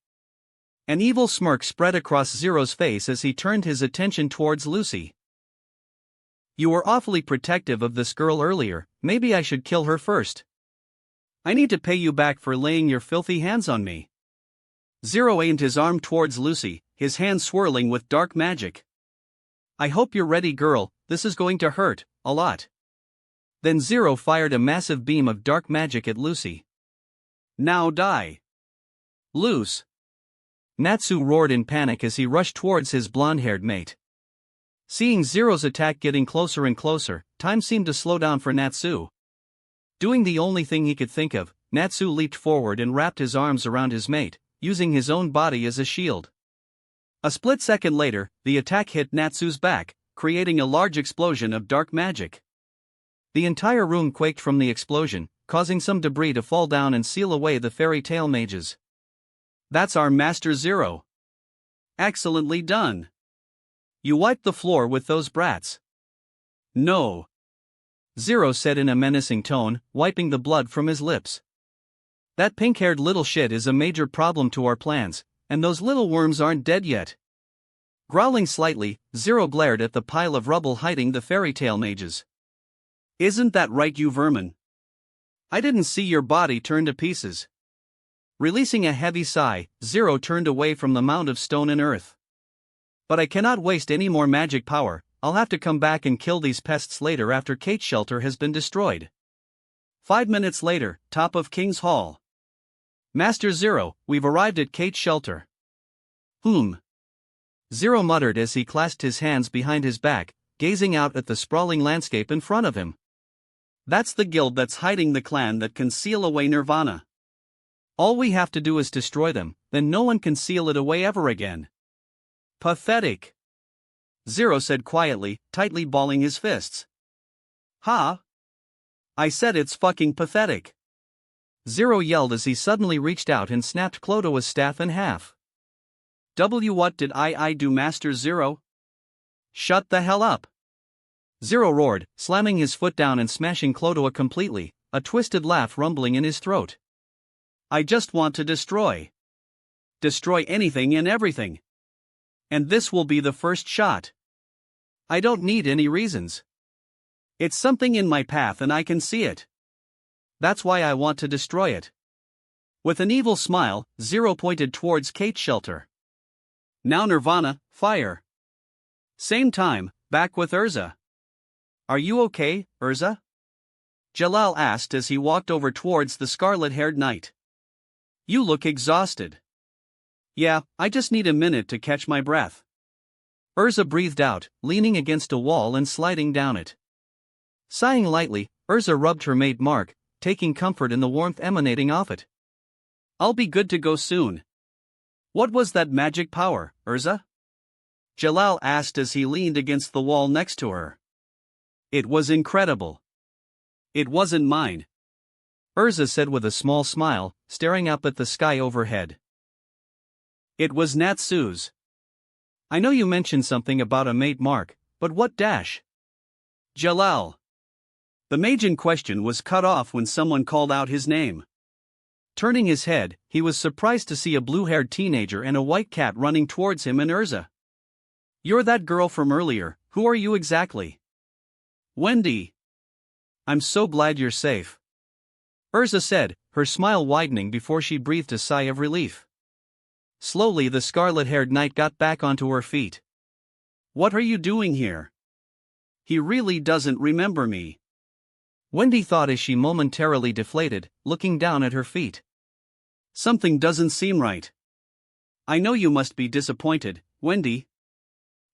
An evil smirk spread across Zero's face as he turned his attention towards Lucy. You were awfully protective of this girl earlier, maybe I should kill her first. I need to pay you back for laying your filthy hands on me. Zero aimed his arm towards Lucy, his hand swirling with dark magic. I hope you're ready, girl, this is going to hurt, a lot. Then Zero fired a massive beam of dark magic at Lucy. Now die. Loose. Natsu roared in panic as he rushed towards his blonde-haired mate. Seeing Zero's attack getting closer and closer, time seemed to slow down for Natsu. Doing the only thing he could think of, Natsu leaped forward and wrapped his arms around his mate, using his own body as a shield. A split second later, the attack hit Natsu's back, creating a large explosion of dark magic. The entire room quaked from the explosion, causing some debris to fall down and seal away the fairy tale mages. That's our Master Zero. Excellently done. You wiped the floor with those brats. No. Zero said in a menacing tone, wiping the blood from his lips. That pink-haired little shit is a major problem to our plans, and those little worms aren't dead yet. Growling slightly, Zero glared at the pile of rubble hiding the fairy tale mages. Isn't that right, you vermin? I didn't see your body turn to pieces. Releasing a heavy sigh, Zero turned away from the mound of stone and earth. But I cannot waste any more magic power, I'll have to come back and kill these pests later after Kate's shelter has been destroyed. 5 minutes later, top of King's Hall. Master Zero, we've arrived at Kate's shelter. Zero muttered as he clasped his hands behind his back, gazing out at the sprawling landscape in front of him. That's the guild that's hiding the clan that can seal away Nirvana. All we have to do is destroy them, then no one can seal it away ever again. Pathetic. Zero said quietly, tightly balling his fists. Huh? I said it's fucking pathetic. Zero yelled as he suddenly reached out and snapped Clodoa's staff in half. What did I do, Master Zero? Shut the hell up. Zero roared, slamming his foot down and smashing Clodoa completely, a twisted laugh rumbling in his throat. I just want to destroy. Destroy anything and everything. And this will be the first shot. I don't need any reasons. It's something in my path and I can see it. That's why I want to destroy it. With an evil smile, Zero pointed towards Kate's shelter. Now Nirvana, fire. Same time, back with Urza. Are you okay, Urza? Jalal asked as he walked over towards the scarlet-haired knight. You look exhausted. Yeah, I just need a minute to catch my breath. Urza breathed out, leaning against a wall and sliding down it. Sighing lightly, Urza rubbed her mate Mark, taking comfort in the warmth emanating off it. I'll be good to go soon. What was that magic power, Urza? Jalal asked as he leaned against the wall next to her. It was incredible. It wasn't mine. Urza said with a small smile, staring up at the sky overhead. It was Natsu's. I know you mentioned something about a mate Mark, but what dash? Jalal. The mage in question was cut off when someone called out his name. Turning his head, he was surprised to see a blue-haired teenager and a white cat running towards him and Urza. You're that girl from earlier, who are you exactly? Wendy. I'm so glad you're safe. Urza said, her smile widening before she breathed a sigh of relief. Slowly the scarlet-haired knight got back onto her feet. What are you doing here? He really doesn't remember me. Wendy thought as she momentarily deflated, looking down at her feet. Something doesn't seem right. I know you must be disappointed, Wendy.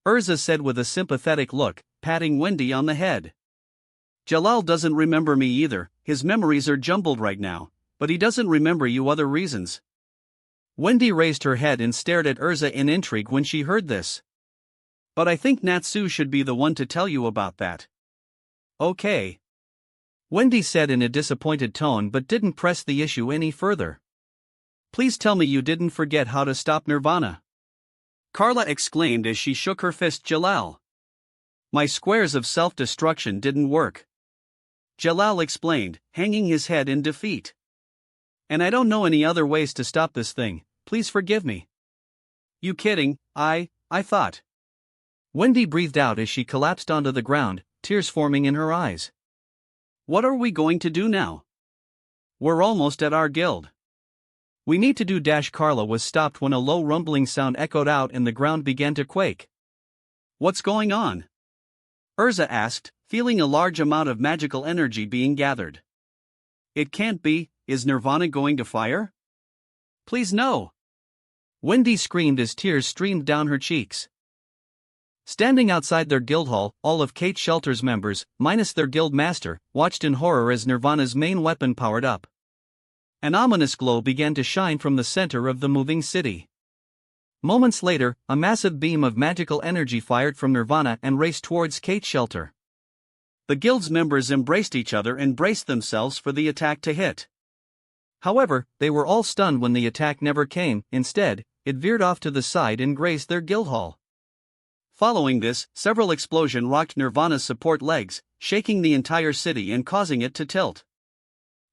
Urza said with a sympathetic look, patting Wendy on the head. Jalal doesn't remember me either, his memories are jumbled right now, but he doesn't remember you other reasons. Wendy raised her head and stared at Urza in intrigue when she heard this. But I think Natsu should be the one to tell you about that. Okay. Wendy said in a disappointed tone but didn't press the issue any further. Please tell me you didn't forget how to stop Nirvana. Carla exclaimed as she shook her fist at Jalal. My squares of self-destruction didn't work. Jalal explained, hanging his head in defeat. And I don't know any other ways to stop this thing, please forgive me. You kidding, I thought. Wendy breathed out as she collapsed onto the ground, tears forming in her eyes. What are we going to do now? We're almost at our guild. We need to do. Carla was stopped when a low rumbling sound echoed out and the ground began to quake. What's going on? Urza asked, feeling a large amount of magical energy being gathered. It can't be, is Nirvana going to fire? Please no! Wendy screamed as tears streamed down her cheeks. Standing outside their guild hall, all of Kate Shelter's members, minus their guild master, watched in horror as Nirvana's main weapon powered up. An ominous glow began to shine from the center of the moving city. Moments later, a massive beam of magical energy fired from Nirvana and raced towards Kate Shelter. The guild's members embraced each other and braced themselves for the attack to hit. However, they were all stunned when the attack never came. Instead, it veered off to the side and grazed their guild hall. Following this, several explosions rocked Nirvana's support legs, shaking the entire city and causing it to tilt.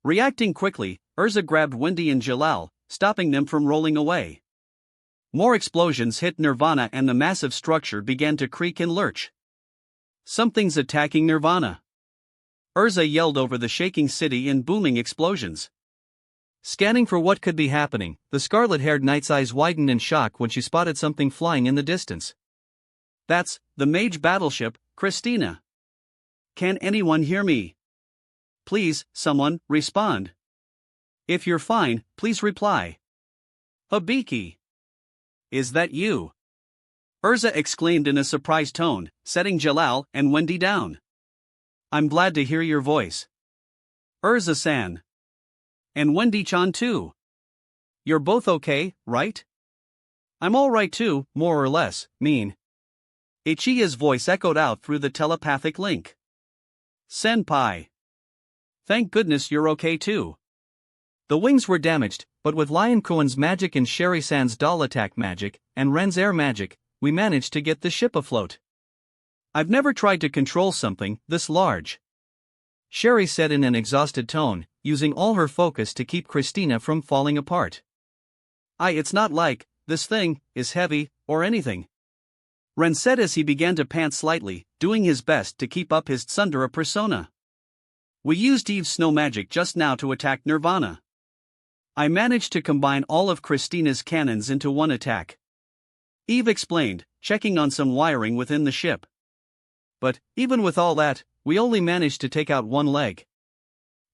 Reacting quickly, Urza grabbed Wendy and Jalal, stopping them from rolling away. More explosions hit Nirvana and the massive structure began to creak and lurch. Something's attacking Nirvana. Urza yelled over the shaking city in booming explosions. Scanning for what could be happening, the scarlet-haired knight's eyes widened in shock when she spotted something flying in the distance. That's the mage battleship, Christina. Can anyone hear me? Please, someone, respond. If you're fine, please reply. Hibiki. Is that you? Urza exclaimed in a surprised tone, setting Jalal and Wendy down. I'm glad to hear your voice. Urza-san. And Wendy-chan too. You're both okay, right? I'm all right too, more or less, Ichiya's voice echoed out through the telepathic link. Senpai. Thank goodness you're okay too. The wings were damaged, but with Lion Kuan's magic and Sherry-san's doll attack magic, and Ren's air magic, we managed to get the ship afloat. I've never tried to control something this large. Sherry said in an exhausted tone, using all her focus to keep Christina from falling apart. It's not like this thing is heavy or anything. Ren said as he began to pant slightly, doing his best to keep up his tsundere persona. We used Eve's snow magic just now to attack Nirvana. I managed to combine all of Christina's cannons into one attack. Eve explained, checking on some wiring within the ship. But, even with all that, we only managed to take out one leg.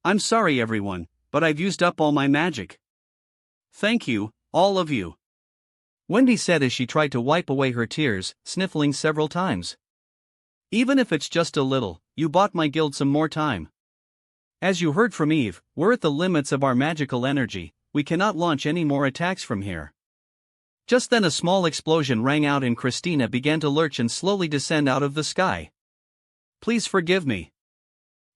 I'm sorry everyone, but I've used up all my magic. Thank you, all of you. Wendy said as she tried to wipe away her tears, sniffling several times. Even if it's just a little, you bought my guild some more time. As you heard from Eve, we're at the limits of our magical energy, we cannot launch any more attacks from here. Just then a small explosion rang out and Christina began to lurch and slowly descend out of the sky. Please forgive me.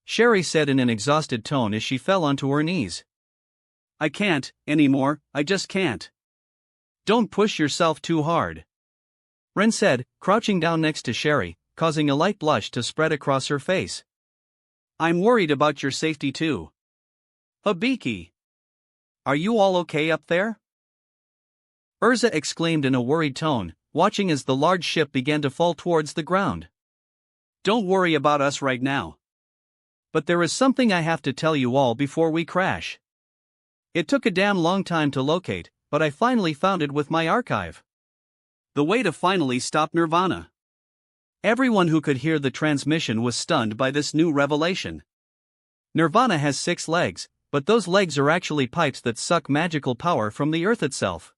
Sherry said in an exhausted tone as she fell onto her knees. I can't, anymore, I just can't. Don't push yourself too hard. Ren said, crouching down next to Sherry, causing a light blush to spread across her face. I'm worried about your safety too. Hibiki. Are you all okay up there? Urza exclaimed in a worried tone, watching as the large ship began to fall towards the ground. Don't worry about us right now. But there is something I have to tell you all before we crash. It took a damn long time to locate, but I finally found it with my archive. The way to finally stop Nirvana. Everyone who could hear the transmission was stunned by this new revelation. Nirvana has 6 legs, but those legs are actually pipes that suck magical power from the earth itself.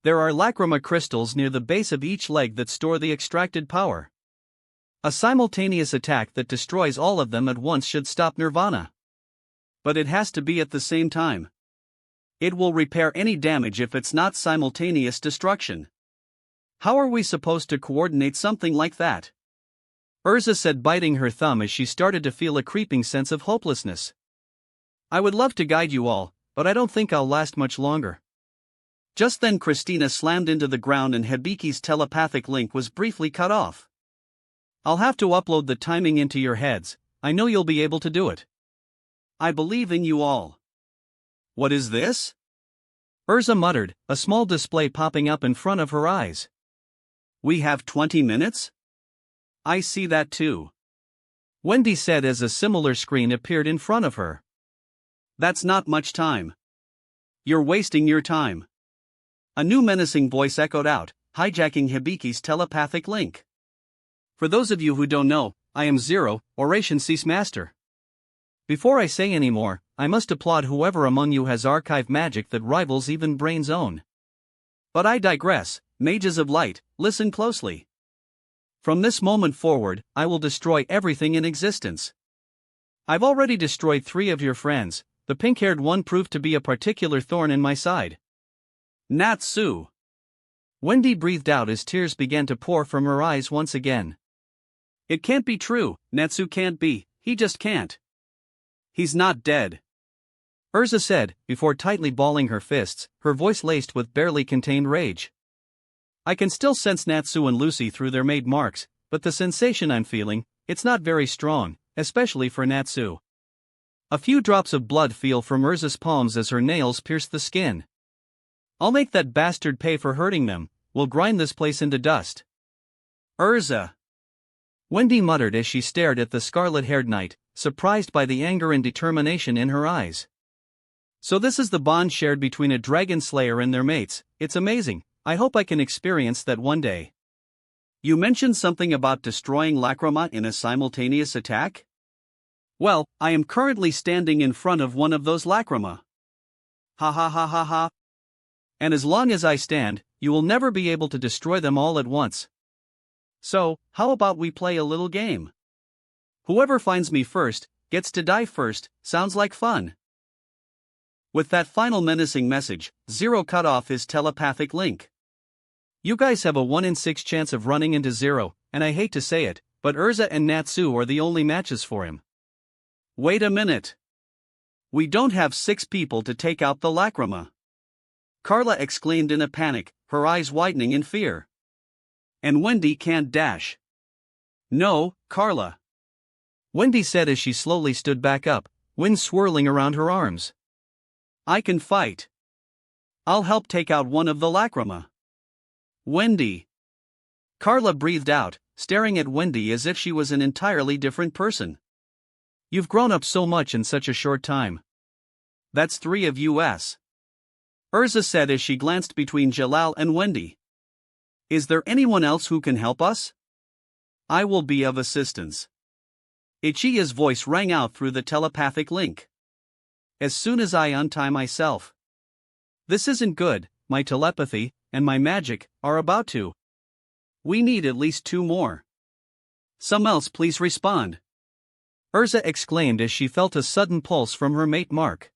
There are lacrima crystals near the base of each leg that store the extracted power. A simultaneous attack that destroys all of them at once should stop Nirvana. But it has to be at the same time. It will repair any damage if it's not simultaneous destruction. How are we supposed to coordinate something like that? Urza said, biting her thumb as she started to feel a creeping sense of hopelessness. I would love to guide you all, but I don't think I'll last much longer. Just then Christina slammed into the ground and Hibiki's telepathic link was briefly cut off. I'll have to upload the timing into your heads, I know you'll be able to do it. I believe in you all. What is this? Urza muttered, a small display popping up in front of her eyes. We have 20 minutes? I see that too. Wendy said as a similar screen appeared in front of her. That's not much time. You're wasting your time. A new menacing voice echoed out, hijacking Hibiki's telepathic link. For those of you who don't know, I am Zero, Oration Cease Master. Before I say any more, I must applaud whoever among you has archive magic that rivals even Brain's own. But I digress, mages of light, listen closely. From this moment forward, I will destroy everything in existence. I've already destroyed 3 of your friends. The pink-haired one proved to be a particular thorn in my side. Natsu. Wendy breathed out as tears began to pour from her eyes once again. It can't be true, Natsu can't be, he just can't. He's not dead. Urza said, before tightly balling her fists, her voice laced with barely contained rage. I can still sense Natsu and Lucy through their made marks, but the sensation I'm feeling, it's not very strong, especially for Natsu. A few drops of blood feel from Urza's palms as her nails pierce the skin. I'll make that bastard pay for hurting them. We'll grind this place into dust. Urza. Wendy muttered as she stared at the scarlet-haired knight, surprised by the anger and determination in her eyes. So this is the bond shared between a dragon slayer and their mates. It's amazing. I hope I can experience that one day. You mentioned something about destroying Lacrima in a simultaneous attack? Well, I am currently standing in front of one of those Lacrima. Ha ha ha ha ha. And as long as I stand, you will never be able to destroy them all at once. So, how about we play a little game? Whoever finds me first, gets to die first. Sounds like fun. With that final menacing message, Zero cut off his telepathic link. You guys have a 1 in 6 chance of running into Zero, and I hate to say it, but Urza and Natsu are the only matches for him. Wait a minute. We don't have 6 people to take out the Lacrima. Carla exclaimed in a panic, her eyes widening in fear. And Wendy can't dash. No, Carla. Wendy said as she slowly stood back up, wind swirling around her arms. I can fight. I'll help take out one of the Lacrima. Wendy. Carla breathed out, staring at Wendy as if she was an entirely different person. You've grown up so much in such a short time. That's 3 of us. Urza said as she glanced between Jalal and Wendy. Is there anyone else who can help us? I will be of assistance. Ichiya's voice rang out through the telepathic link. As soon as I untie myself. This isn't good, my telepathy, and my magic, are about to. We need at least 2 more. Some else please respond. Urza exclaimed as she felt a sudden pulse from her mate Mark.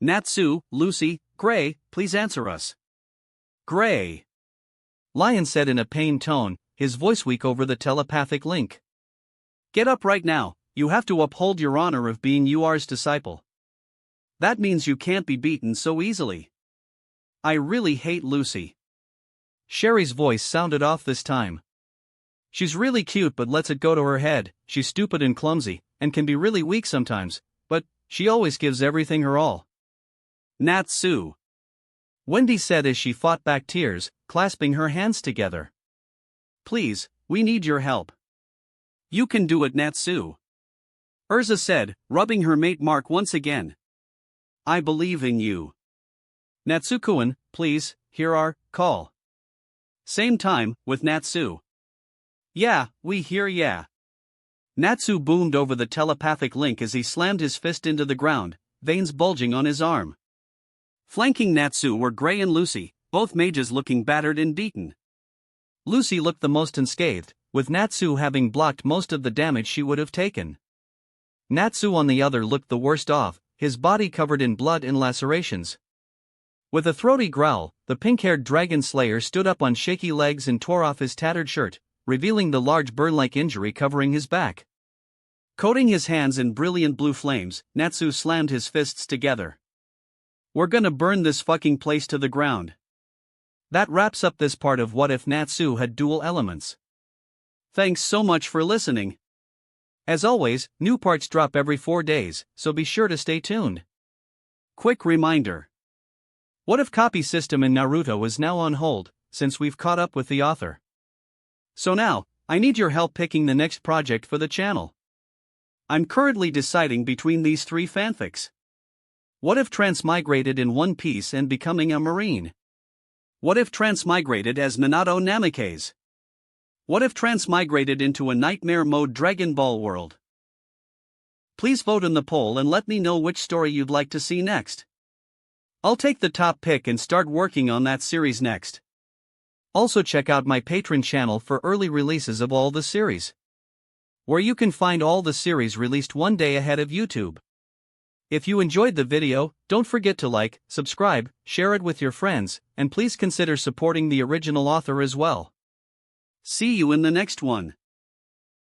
Natsu, Lucy, Gray, please answer us. Gray. Lion said in a pained tone, his voice weak over the telepathic link. Get up right now, you have to uphold your honor of being UR's disciple. That means you can't be beaten so easily. I really hate Lucy. Sherry's voice sounded off this time. She's really cute but lets it go to her head. She's stupid and clumsy, and can be really weak sometimes, but she always gives everything her all. Natsu. Wendy said as she fought back tears, clasping her hands together. Please, we need your help. You can do it, Natsu. Urza said, rubbing her mate Mark once again. I believe in you. Natsukuan, please, hear our call. Same time, with Natsu. Yeah, we hear ya. Natsu boomed over the telepathic link as he slammed his fist into the ground, veins bulging on his arm. Flanking Natsu were Gray and Lucy, both mages looking battered and beaten. Lucy looked the most unscathed, with Natsu having blocked most of the damage she would have taken. Natsu on the other looked the worst off, his body covered in blood and lacerations. With a throaty growl, the pink-haired dragon slayer stood up on shaky legs and tore off his tattered shirt, revealing the large burn-like injury covering his back. Coating his hands in brilliant blue flames, Natsu slammed his fists together. We're gonna burn this fucking place to the ground. That wraps up this part of What If Natsu Had Dual Elements. Thanks so much for listening. As always, new parts drop every 4 days, so be sure to stay tuned. Quick reminder. What If copy system in Naruto is now on hold, since we've caught up with the author. So now, I need your help picking the next project for the channel. I'm currently deciding between these three fanfics. What if transmigrated in One Piece and becoming a marine? What if transmigrated as Minato Namikaze? What if transmigrated into a nightmare mode Dragon Ball world? Please vote in the poll and let me know which story you'd like to see next. I'll take the top pick and start working on that series next. Also check out my Patreon channel for early releases of all the series, where you can find all the series released one day ahead of YouTube. If you enjoyed the video, don't forget to like, subscribe, share it with your friends, and please consider supporting the original author as well. See you in the next one.